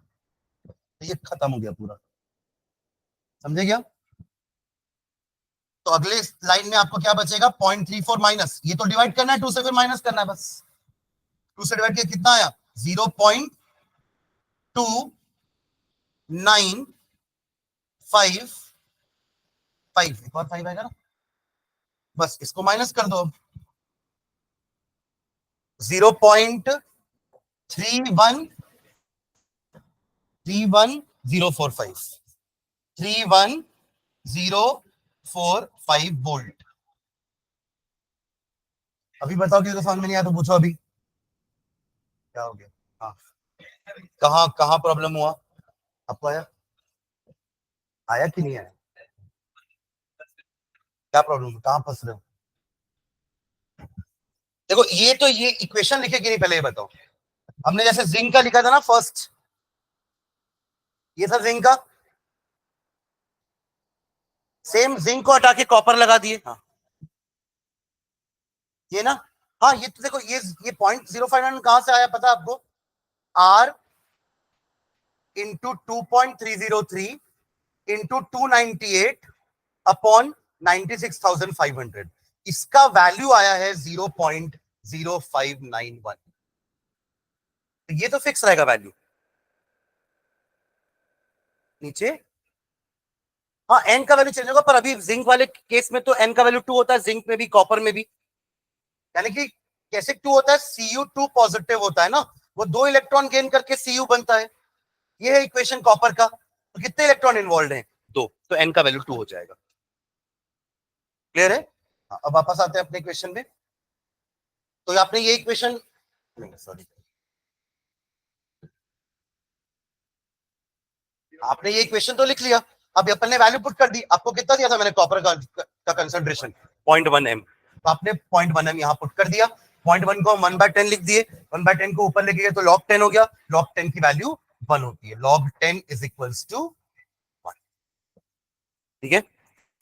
तो ये खत्म हो गया पूरा। समझे क्या? तो अगले लाइन में आपको क्या बचेगा, 0.34 माइनस, ये तो डिवाइड करना है 2 से, फिर माइनस करना है बस। 2 से डिवाइड किया कितना आया, 0.2955 5, एक और 5 आएगा ना, बस इसको माइनस कर दो। 0.31045 31045 वोल्ट। अभी बताओ कि समझ में नहीं आया तो पूछो अभी क्या हो गया। हाँ, कहाँ कहाँ प्रॉब्लम हुआ आपको? आया आया कि नहीं आया? क्या प्रॉब्लम, कहाँ फंस रहे हो? देखो ये इक्वेशन लिखे कि नहीं पहले ये बताओ। हमने जैसे जिंक का लिखा था ना फर्स्ट, ये था जिंक का, सेम जिंक को हटा के कॉपर लगा दिए। हाँ ये ना, हाँ ये तो देखो ये 0.059 कहां से आया पता है आपको? आर इंटू 2.303 इंटू 298 अपॉन 96,500, इसका वैल्यू आया है 0.0591। तो ये तो फिक्स रहेगा वैल्यू नीचे। हाँ एन का वैल्यू चेंज होगा, पर अभी जिंक वाले केस में तो एन का वैल्यू 2 होता है, जिंक में भी कॉपर में भी। यानी कि कैसे 2 होता है, Cu2 पॉजिटिव होता है ना, वो 2 इलेक्ट्रॉन गेन करके Cu बनता है। ये है इक्वेशन कॉपर का। तो कितने इलेक्ट्रॉन इन्वॉल्व हैं? 2, तो एन का वैल्यू 2 हो जाएगा। क्लियर है? हाँ, अब वापस आते हैं अपने इक्वेशन में। तो आपने ये इक्वेशन, सॉरी, आपने ये इक्वेशन तो लिख लिया। अब अपन ने वैल्यू पुट कर दी। आपको कितना दिया था मैंने कॉपर का कंसंट्रेशन? 0.1 m। तो आपने 0.1 m यहाँ पुट कर दिया। 0.1 को 1/10 लिख दिए, 1/10 को ऊपर लिख गए तो log 10 हो गया। log 10 की वैल्यू 1 होती है। log 10 is equals to 1। ठीक है,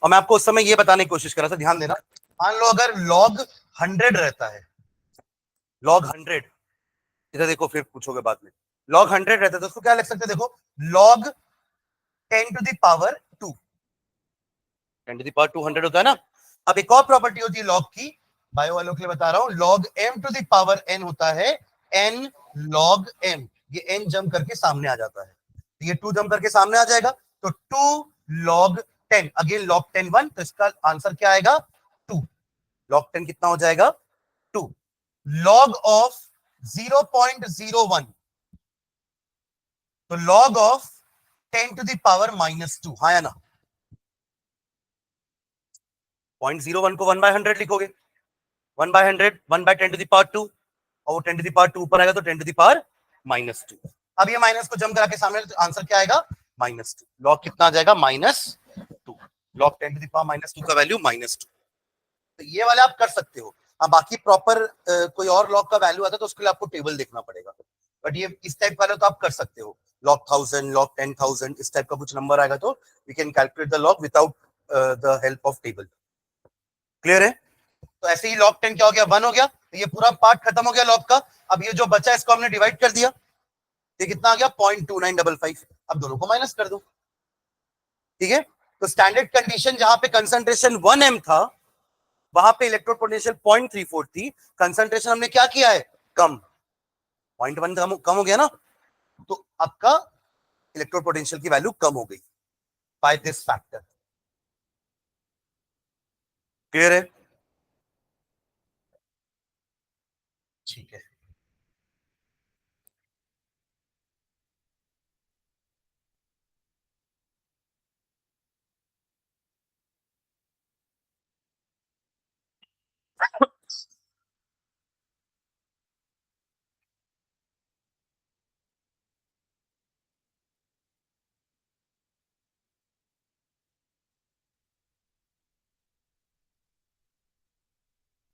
और मैं आपको उस समय ये बताने की कोशिश कर रहा था, ध्यान देना। मान लो अगर log 100 रहता है, log 100, इधर देखो फिर पूछोगे बाद में, log 100 रहता है तो उसको क्या लिख सकते हैं? देखो log 10 to the power 2, 10 to the power 200 होता है ना। अब एक और प्रॉपर्टी होती है लॉग की, बायो वालों के लिए बता रहा हूं, log m to the power n होता है n log m। ये n जम करके सामने आ जाता है, ये 2 जम करके सामने आ जाएगा, तो 2 log 10, अगेन log 10 1, तो इसका आंसर क्या आएगा? 2। log 10 कितना हो जाएगा? 2। log ऑफ 0.01, तो log of 10 to the power -2, हाँ या ना? 0.01 को 1/100 लिखोगे, 1/100 1/10 to the power 2, और वो 10 to the power 2 ऊपर आएगा तो 10 to the power -2। अब ये माइनस को जम करा के सामने, तो आंसर क्या आएगा? -2। लॉग कितना आ जाएगा? -2। लॉग 10 to the power -2 का वैल्यू -2। तो ये वाला आप कर सकते हो। अब बाकी प्रॉपर कोई और लॉग का वैल्यू आता है तो उसके लिए आपको टेबल देखना पड़ेगा, बट ये इस टाइप वाले तो आप कर सकते हो। log 1000, log 10,000, इस टाइप का कुछ नंबर आएगा तो we can calculate the log without the help of table. Clear है? तो ऐसे ही log 10 क्या हो गया? 1 हो गया। तो ये पूरा पार्ट खत्म हो गया log का। अब ये जो बचा है इसको हमने डिवाइड कर दिया, ये कितना आ गया? 0.2955। अब दोनों को माइनस कर दो। ठीक है, तो स्टैंडर्ड कंडीशन जहां पे कंसंट्रेशन 1 m था, वहां पे इलेक्ट्रोड पोटेंशियल 0.34 थी। कंसंट्रेशन हमने क्या किया है? कम, 0.1 कम हो गया ना, तो आपका इलेक्ट्रोड पोटेंशियल की वैल्यू कम हो गई बाय दिस फैक्टर। क्लियर है? ठीक है,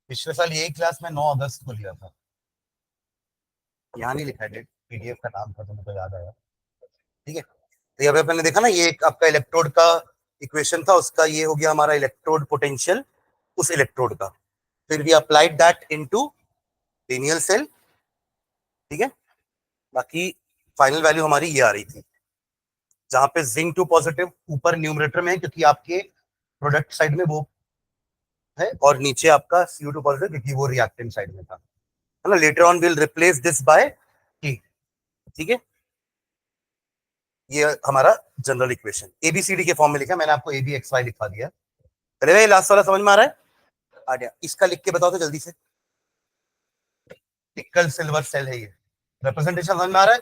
पिछले साल यही क्लास में 9 अगस्त को लिया था। यहाँ नहीं लिखा है डेट, पीडीएफ का नाम था तो मुझे याद आया। ठीक है, तो यहाँ पे आपने देखा ना, ये एक आपका इलेक्ट्रोड का इक्वेशन था, उसका ये हो गया हमारा इलेक्ट्रोड पोटेंशियल उस इलेक्ट्रोड का। फिर we applied that into linear cell. ठीक है, बाकी फाइनल वैल्यू हमारी ये आ रही थी, जहां पे जिंक 2 पॉजिटिव ऊपर न्यूमरेटर में है क्योंकि आपके प्रोडक्ट साइड में वो है, और नीचे आपका Cu2 पॉजिटिव क्योंकि वो रिएक्टेंट साइड में था, है ना। Later on will replace this by T। ठीक है, ये हमारा जनरल इक्वेशन एबीसीडी के फॉर्म में लिखा, मैंने आपको ए बी एक्स वाई लिखवा दिया। चले भाई, लास्ट वाला समझ में आ रहा है? आ गया। इसका लिख के बताओ तो जल्दी से। निकल सिल्वर सेल है ये। रिप्रेजेंटेशन समझ में आ रहा है?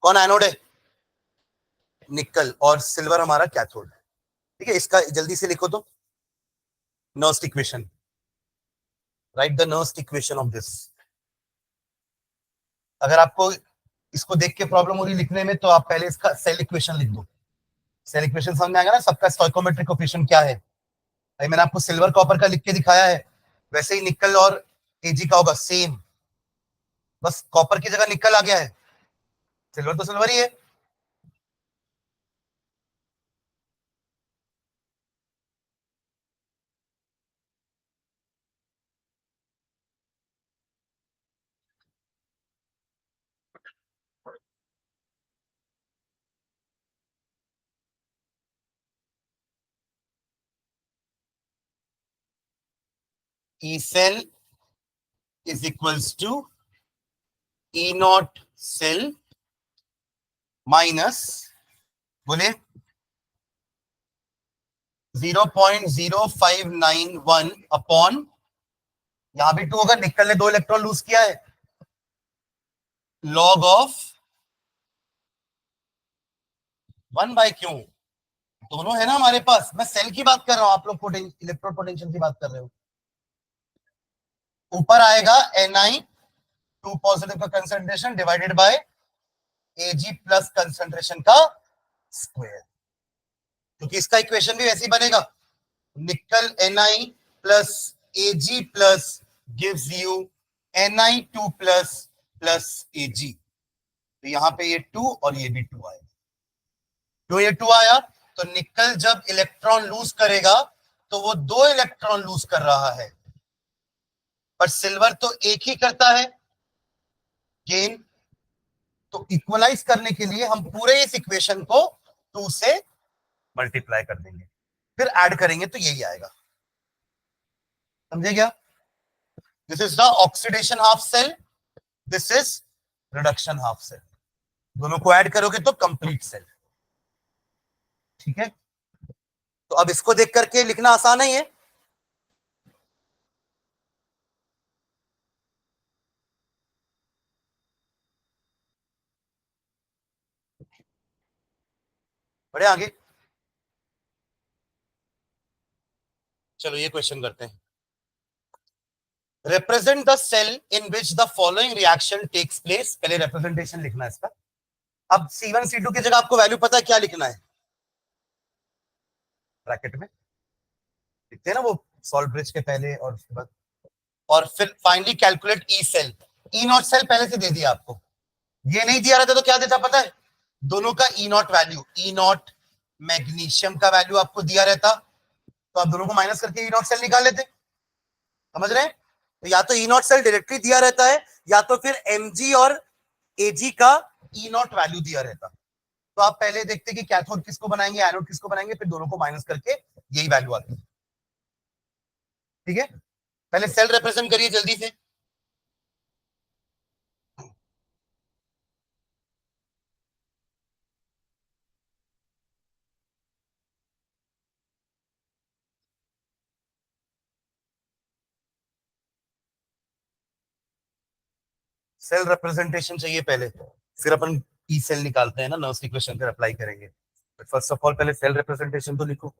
कौन एनोड है? निकल, और सिल्वर हमारा कैथोड है। ठीक है, इसका जल्दी से लिखो तो। Nernst equation, right the Nernst equation of this. अगर आपको इसको देख के प्रॉब्लम हो रही लिखने में, तो आप पहले इसका सेल इक्वेशन लिख दो। सेल इक्वेशन समझ में आएगा ना, सबका स्टोइकोमेट्रिक कोफिशिएंट क्या है। भाई मैंने आपको सिल्वर कॉपर का लिख के दिखाया है, वैसे ही निकल और एजी का होगा सेम, बस कॉपर की जगह निकल आ गया है, सिल्वर तो सिल्वर ही है। E cell is equals to E not cell minus, बोले 0.0591 अपॉन, यहां भी 2 होगा, निकल ने 2 इलेक्ट्रॉन लूज किया है, लॉग ऑफ 1/q। दोनों है ना हमारे पास, मैं सेल की बात कर रहा हूं, आप लोग इलेक्ट्रोड पोटेंशियल की बात कर रहे हो। ऊपर आएगा Ni 2 पॉजिटिव का concentration divided by Ag plus concentration का स्क्वायर, क्योंकि इसका इक्वेशन भी वैसे ही बनेगा। निकल Ni plus Ag plus gives you Ni2 plus plus Ag। तो यहां पे ये 2 और ये भी 2 आएगा। क्यों ये 2 आया? तो निकल जब इलेक्ट्रॉन लूज करेगा तो वो 2 इलेक्ट्रॉन लूज कर रहा है, पर सिल्वर तो एक ही करता है गेन। तो इक्वलाइज करने के लिए हम पूरे इस इक्वेशन को 2 से मल्टीप्लाई कर देंगे, फिर ऐड करेंगे तो यही आएगा। समझे क्या? This is the oxidation half cell, this is reduction half cell. दोनों को ऐड करोगे तो कंप्लीट सेल। ठीक है, तो अब इसको देख करके लिखना आसान ही है। बढ़े आगे, चलो ये क्वेश्चन करते हैं। Represent the cell in which the following reaction takes place. पहले रिप्रेजेंटेशन लिखना है इसका। अब C1 C2 की जगह आपको वैल्यू पता है क्या लिखना है? ब्रैकेट में लिखते हैं ना वो, सॉल्ट ब्रिज के पहले और उसके बाद, और फिर finally calculate E cell. E not cell पहले से दे दिया आपको, ये नहीं दिया रहता तो क्या देता पता है? दोनों का E naught value, E naught magnesium का वैल्यू आपको दिया रहता, तो आप दोनों को माइनस करके ई नॉट सेल निकाल लेते। समझ रहे हैं? तो या तो ई नॉट सेल डायरेक्टली दिया रहता है, या तो फिर एमजी और एजी का ई नॉट वैल्यू दिया रहता। तो आप पहले देखते कि कैथोड किसको बनाएंगे, एनोड किसको बनाएंगे, फिर दोनों को माइनस करके यही वैल्यू आती है। ठीक है, पहले सेल रिप्रेजेंट करिए जल्दी से। सेल रिप्रेजेंटेशन चाहिए पहले, फिर अपन ई सेल निकालते हैं ना, नर्स इक्वेशन फिर अप्लाई करेंगे। फर्स्ट ऑफ ऑल पहले सेल रिप्रेजेंटेशन तो लिखो।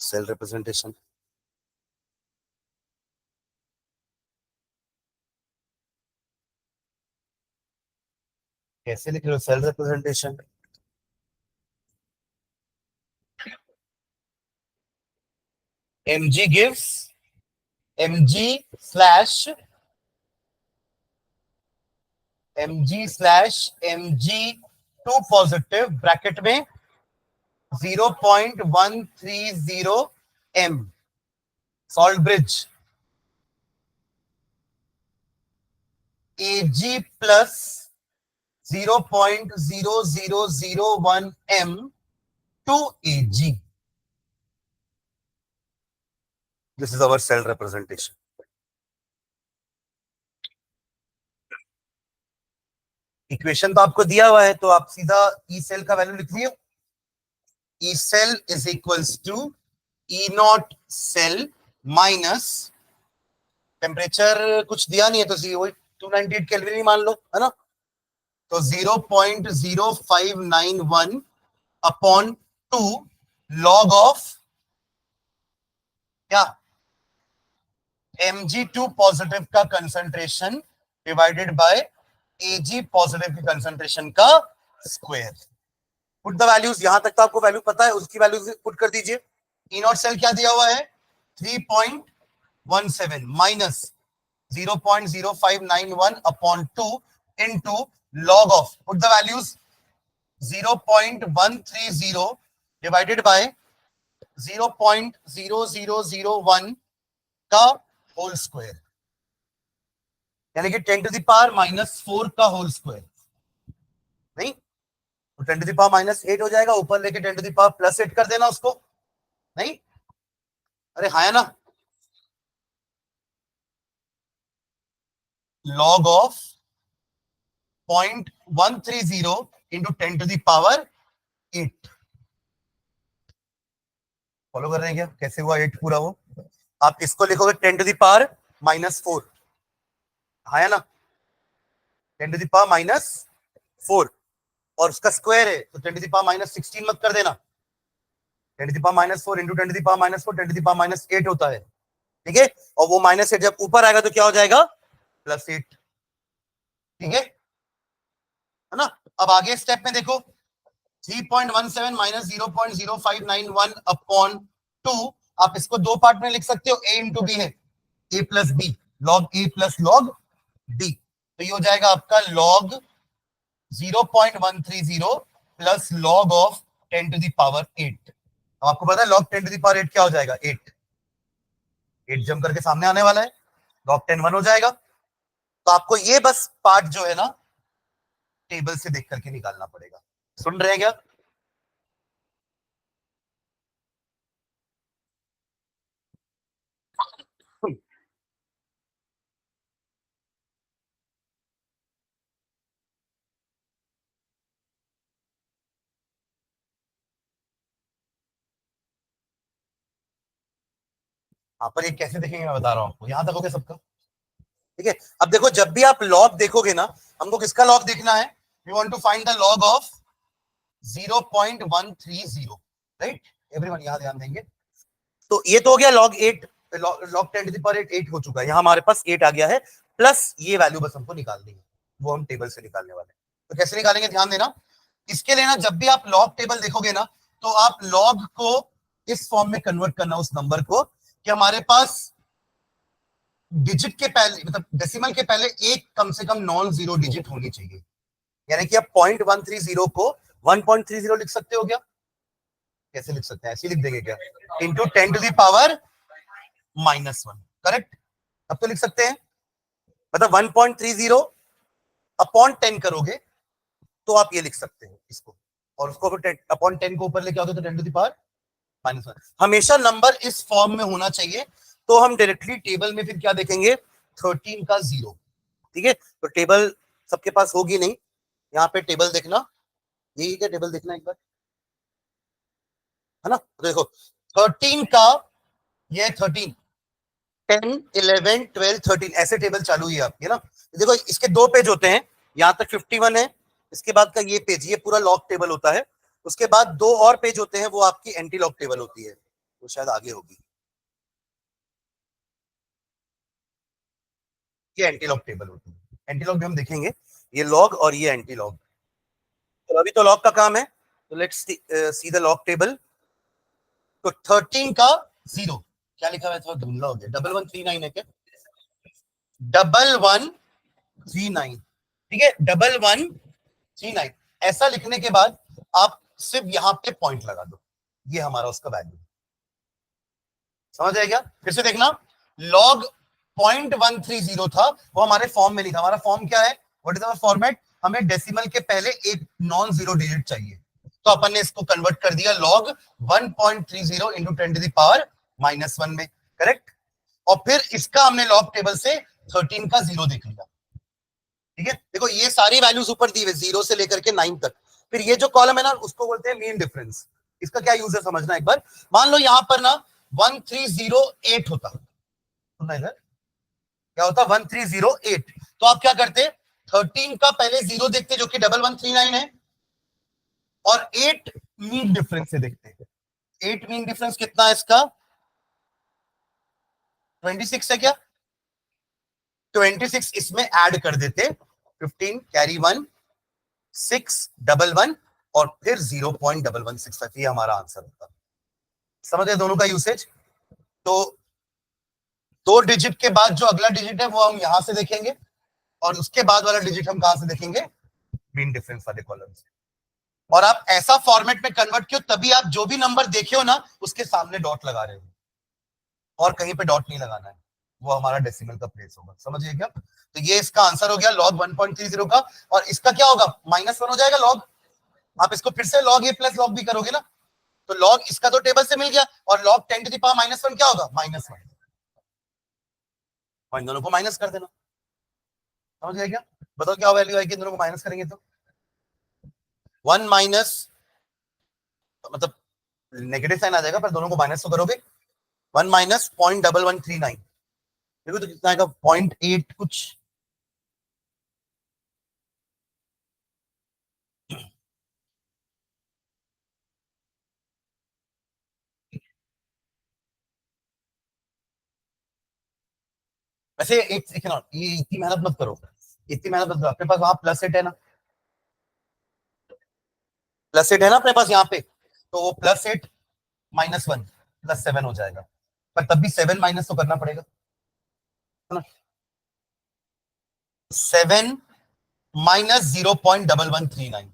सेल रिप्रेजेंटेशन कैसे लिख रहे हो? Cell representation mg gives mg/mg2 positive bracket में 0.130 m salt bridge Ag plus 0.0001 m to Ag. This is our cell representation. Equation तो आपको दिया हुआ है, तो आप सीधा ई सेल का वैल्यू लिख लियो. E cell is equals to E not cell minus temperature कुछ दिया नहीं है तो 298 केल्विन ही मान लो, है ना. तो 0.0591 अपॉन 2 लॉग ऑफ क्या Mg2 पॉजिटिव का concentration divided by Ag positive के कंसंट्रेशन का स्क्वायर. Put the values. यहां तक तो आपको वैल्यू पता है, उसकी वैल्यूज पुट कर दीजिए. ई नॉट सेल क्या दिया हुआ है 3.17 minus 0.0591 upon 2 into log of, put the values, 0.130 divided by 0.0001 का होल स्क्वायर, यानी कि 10 टू द पावर -4 का होल स्क्वायर. नहीं तो 10 टू द पावर -8 हो जाएगा, ऊपर लेके 10 टू द पावर +8 कर देना उसको. नहीं, अरे हाँ ना. Log of 0.130 into 10 to the power 8. Follow कर रहे हैं क्या, कैसे हुआ 8 पूरा वो. आप इसको लिखोगे 10 टू द पावर -4, हाँ ना, 10 टू द पावर -4 और उसका स्क्वायर है तो 10 टू द पावर -16 मत कर देना. 10 to the power -4 into 10 to the power -4 10 to the power -8 होता है. ठीक है, और वो -8 जब ऊपर आएगा तो क्या हो जाएगा +8. ठीक है ना. अब आगे स्टेप में देखो, 3.17 माइनस 0.0591 अपॉन 2. आप इसको दो पार्ट में लिख सकते हो, a इंटू बी है, a plus B, log a plus log b. तो ये हो जाएगा आपका log 0.130 plus log of 10 to the power 8. अब आपको पता है लॉग 10 टू द पावर 8 क्या हो जाएगा, 8 जम करके सामने आने वाला है, लॉग 10 1 हो जाएगा. तो आपको ये बस पार्ट जो है ना टेबल से देख करके निकालना पड़ेगा. सुन रहे हैं क्या. आप पर ये कैसे देखेंगे मैं बता रहा हूं आपको. यहां तक हो गया सबका. ठीक है, अब देखो जब भी आप लॉग देखोगे ना, हमको किसका लॉग देखना है, we want to find the log of 0.130. Right, everyone यहां ध्यान देंगे. तो ये तो हो गया log 8, log 10 to the power 8 हो चुका है. यहां हमारे पास 8 आ गया है, प्लस ये वैल्यू बस हमको निकालनी है, वो हम टेबल से निकालने वाले हैं. तो कैसे निकालेंगे ध्यान देना. इसके लिए ना जब भी आप लॉग टेबल देखोगे ना, तो आप लॉग को इस फॉर्म में कन्वर्ट करना उस नंबर को कि हमारे पास डिजिट के पहले, मतलब डेसिमल के पहले एक कम से कम नॉन जीरो डिजिट होनी चाहिए. यानी कि आप 0.130 को 1.30 लिख सकते हो क्या. कैसे लिख सकते हैं, ऐसे लिख देंगे क्या, into 10 to the power -1. Correct, अब तो लिख सकते हैं. मतलब 1.30 अपॉन 10 करोगे तो आप ये लिख सकते हैं इसको, और उसको अपॉन 10 को ऊपर लेके आओगे तो 10 टू द पावर -1. हमेशा नंबर इस फॉर्म में होना चाहिए. तो हम डायरेक्टली टेबल में फिर क्या देखेंगे, 13 का 0. ठीक है, तो टेबल सबके पास होगी नहीं, यहाँ पे टेबल देखना, यही क्या टेबल देखना एक बार, है ना. तो देखो 13 का, ये 13, 10 11 12 13 ऐसे टेबल चालू ही है आपकी, है ना. देखो इसके दो पेज होते हैं, यहाँ तक 51 है, इसके बाद का ये पेज, ये पूरा लॉग टेबल होता है. उसके बाद दो और पेज होते हैं, वो आपकी एंटी लॉग टेबल होती है, वो शायद आगे होगी. ये एंटी लॉग टेबल होती है. एंटी लॉग भी हम देखेंगे, ये लॉग और ये एंटी लॉग. तो अभी तो लॉग का काम है, तो let's see the log table. तो 13 का 0 क्या लिखा हुआ है, थोड़ा धुंधला हो गया, 1139 है क्या, 1139. ठीक है, 1139 ऐसा लिखने के बाद आप सिर्फ यहां पे पॉइंट लगा दो, ये हमारा उसका वैल्यू. समझ आया क्या? फिर से देखना, लॉग 0.130 था, वो हमारे फॉर्म में नहीं था। हमारा फॉर्म क्या है, व्हाट इज आवर फॉर्मेट? हमें डेसिमल के पहले एक नॉन जीरो डिजिट चाहिए, तो अपन ने इसको कन्वर्ट कर दिया लॉग 1.30 इंटू 10⁻⁻1 में, करेक्ट। और फिर इसका हमने लॉग टेबल से 13 का जीरो देख लिया, ठीक है। देखो ये सारी वैल्यूज ऊपर दी हुई, 0 से लेकर के 9 तक। फिर ये जो कॉलम है ना, उसको बोलते हैं मीन डिफरेंस। इसका क्या यूज है समझना एक बार। मान लो यहां पर ना 1308 होता, सुनना इधर, क्या होता 1308, तो आप क्या करते, 13 का पहले जीरो देखते जो कि 1139 है, और 8 मीन डिफरेंस से देखते। 8 मीन डिफरेंस कितना है इसका, 26 है क्या, 26 इसमें ऐड कर देते, 15 कैरी 1 611 और फिर 0.1165, ये हमारा आंसर होता। समझे दोनों का यूसेज। तो दो डिजिट के बाद जो अगला डिजिट है वो हम यहां से देखेंगे, और उसके बाद वाला डिजिट हम कहां से देखेंगे, मीन डिफरेंस वाले कॉलम से। और आप ऐसा फॉर्मेट में कन्वर्ट किया तभी आप जो भी नंबर देखे हो ना उसके सामने डॉट लगा रहे हो, और कहीं पे डॉट नहीं लगाना है, वो हमारा डेसिमल का प्लेस होगा। समझिए क्या? तो ये इसका आंसर हो गया लॉग 1.30 का। और इसका क्या होगा, -1 हो जाएगा लॉग। आप इसको फिर से लॉग ए प्लस लॉग बी करोगे ना, तो लॉग इसका तो टेबल से मिल गया, और लॉग 10⁻⁻1 क्या होगा, -1। और इन दोनों को माइनस कर देना। समझ गए क्या? बताओ क्या वैल्यू आएगी इन दोनों को माइनस करेंगे तो, 1 माइनस, मतलब नेगेटिव साइन आ जाएगा, पर दोनों को माइनस तो करोगे। 1 माइनस 0.1139, देखो तो कितना आएगा, 0.8 कुछ। वैसे एक सेकंड, ये इतनी मेहनत मत करो, इतनी मेहनत मत करो। आपके पास वहां +8 है ना, +8 है ना अपने पास यहाँ पे, तो वो +8 -1 +7 हो जाएगा। पर तब भी 7 माइनस तो करना पड़ेगा, है ना। 7 माइनस 0.1139,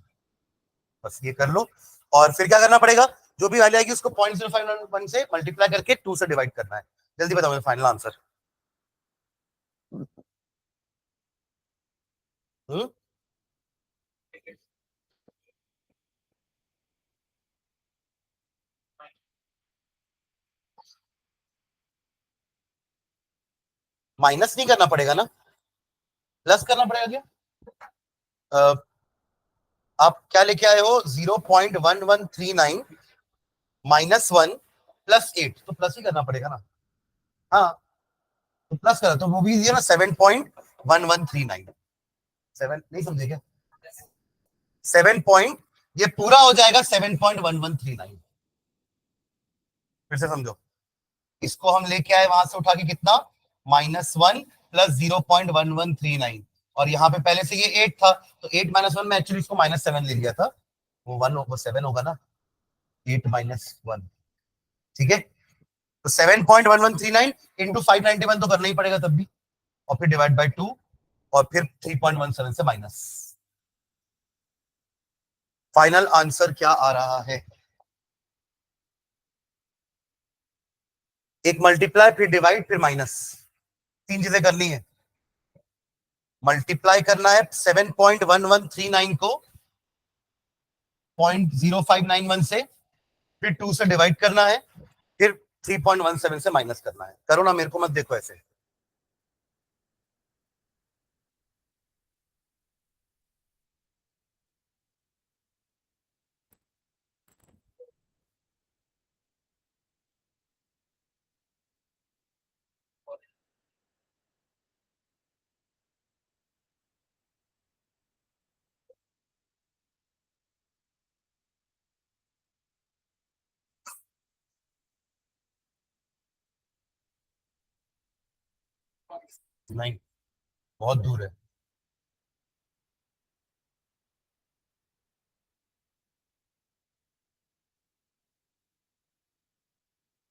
बस ये कर लो। और फिर क्या करना पड़ेगा, जो भी वैल्यू आएगी उसको 0.051 से मल्टीप्लाई करके 2 से डिवाइड करना है। जल्दी बताओ मेरा फाइनल आंसर। माइनस नहीं करना पड़ेगा ना, प्लस करना पड़ेगा क्या? अ, आप क्या लेके आए हो, 0.1139 -1 +8, तो प्लस ही करना पड़ेगा ना। हाँ, तो प्लस करो तो वो भी ना 7.1139। 7 नहीं समझे क्या, 7 पॉइंट, ये पूरा हो जाएगा 7.1139। फिर से समझो, इसको हम लेके आए वहां से उठा के कितना, -1 + 0.1139, और यहाँ पे पहले से ये 8 था, तो 8 -1 में एक्चुअली इसको -7 ले लिया था, वो 1 वो 7 होगा ना, 8 -1, ठीक है। तो 7.1139 इंटू 591 तो करना ही पड़ेगा तब भी, और फिर डिवाइड बाई 2, और फिर 3.17 से माइनस। फाइनल आंसर क्या आ रहा है, एक मल्टीप्लाई फिर डिवाइड फिर माइनस, 3 चीजें करनी है। मल्टीप्लाई करना है 7.1139 को 0.0591 से, फिर 2 से डिवाइड करना है, फिर 3.17 से माइनस करना है। करो ना, मेरे को मत देखो ऐसे। नहीं, बहुत दूर है।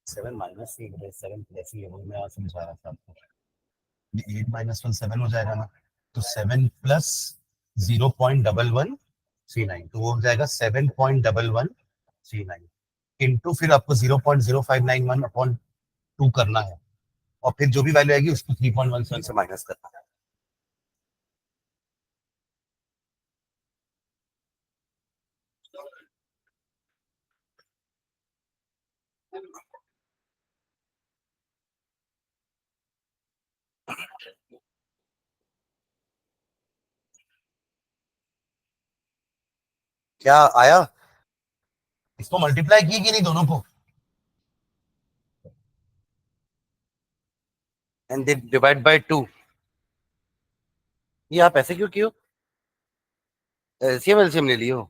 7 माइनस 7 प्लस ही है, वो मैं समझा रहा था आपको। 8 -1 7 हो जाएगा ना, तो 7 प्लस 0.1139, तो वो हो जाएगा 7.1139 इंटू फिर आपको 0.0591 अपॉन 2 करना है और फिर जो भी वैल्यू आएगी उसको 3.17 से माइनस करना है। क्या आया? इसको मल्टीप्लाई की कि नहीं दोनों को? And they divide by 2। ये आप ऐसे क्यों किए हो? एलसीएम एलसीएम ले लियो,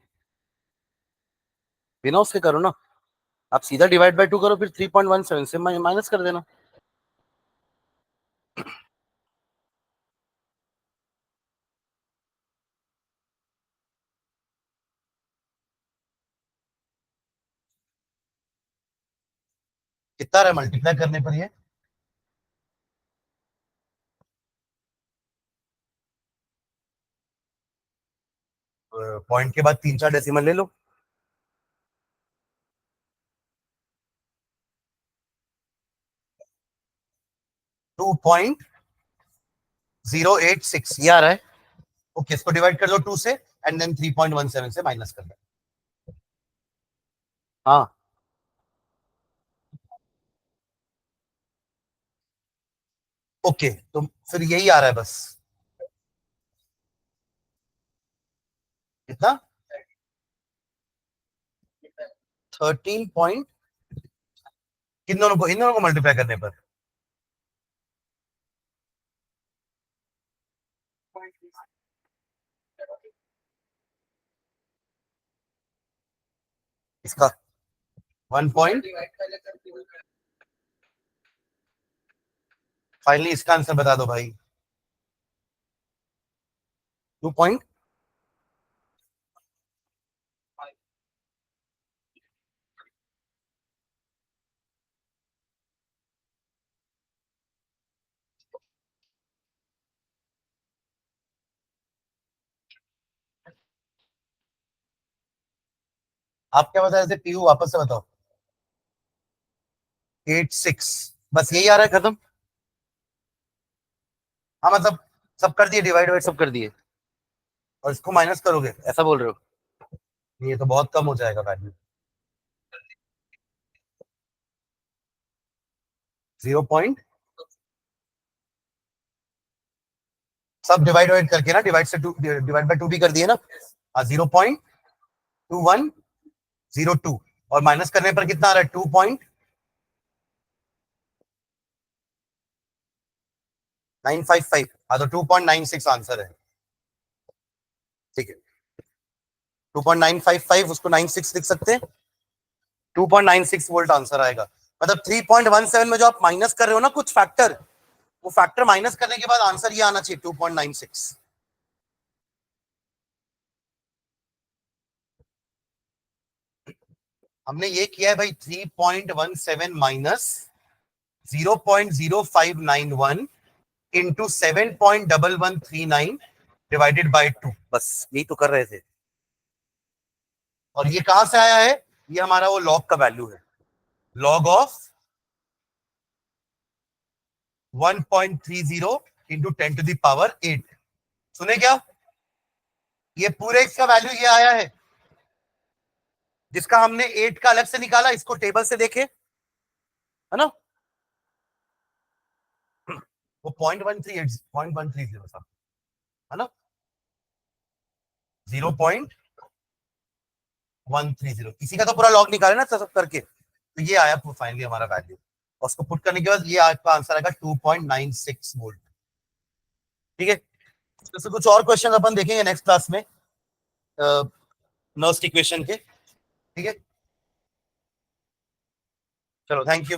बिना उसके करो ना। आप सीधा डिवाइड बाय 2 करो, फिर 3.17 से माइनस कर देना। कितना रहा मल्टीप्लाई करने पर ये? पॉइंट के बाद 3-4 डेसिमल ले लो। 2.086 ये आ रहा है। ओके, इसको डिवाइड कर दो 2 से एंड देन 3.17 से माइनस कर दो। हाँ, ओके, तो फिर यही आ रहा है बस। कितना? 13 पॉइंट। किन दोनों को, इन दोनों को मल्टीप्लाई करने पर? इसका 1 पॉइंट। फाइनली इसका आंसर बता दो भाई। 2 पॉइंट। आप क्या बता रहे थे पीयू, वापस से बताओ। 86, बस यही आ रहा है, खत्म। हाँ मतलब सब कर दिए, डिवाइड वाइड सब कर दिए और इसको माइनस करोगे, ऐसा बोल रहे हो? ये तो बहुत कम हो जाएगा वैल्यू। 0 पॉइंट। सब डिवाइड वाइड करके ना, डिवाइड से 2, डिवाइड बाय 2 भी कर दिए ना। हाँ, 0.2102 और माइनस करने पर कितना आ रहा है? 2.955। हाँ, तो 2.96 आंसर है। ठीक है, 2.955 उसको 96 लिख सकते हैं। 2.96 वोल्ट आंसर आएगा। मतलब 3.17 में जो आप माइनस कर रहे हो ना कुछ फैक्टर, वो फैक्टर माइनस करने के बाद आंसर ये आना चाहिए 2.96। हमने ये किया है भाई, 3.17 माइनस 0.0591 इंटू 7.1139 डिवाइडेड बाई 2, बस यही तो कर रहे थे। और ये कहां से आया है? ये हमारा वो लॉग का वैल्यू है, लॉग ऑफ 1.30 इंटू 10⁸ 8। सुने क्या? ये पूरे इसका वैल्यू ये आया है, जिसका हमने 8 का अलग से निकाला, इसको टेबल से देखे, है ना? वो 0.138 था, है ना? 0.130, किसी का तो पूरा लॉग निकाले ना सब करके, तो ये आया फाइनली हमारा वैल्यू। और उसको पुट करने के बाद ये आपका आंसर आएगा 2.96 वोल्ट। ठीक है, तो कुछ और क्वेश्चन अपन देखेंगे नेक्स्ट क्लास में नर्स्ट इक्वेशन के। ठीक है, चलो, थैंक यू।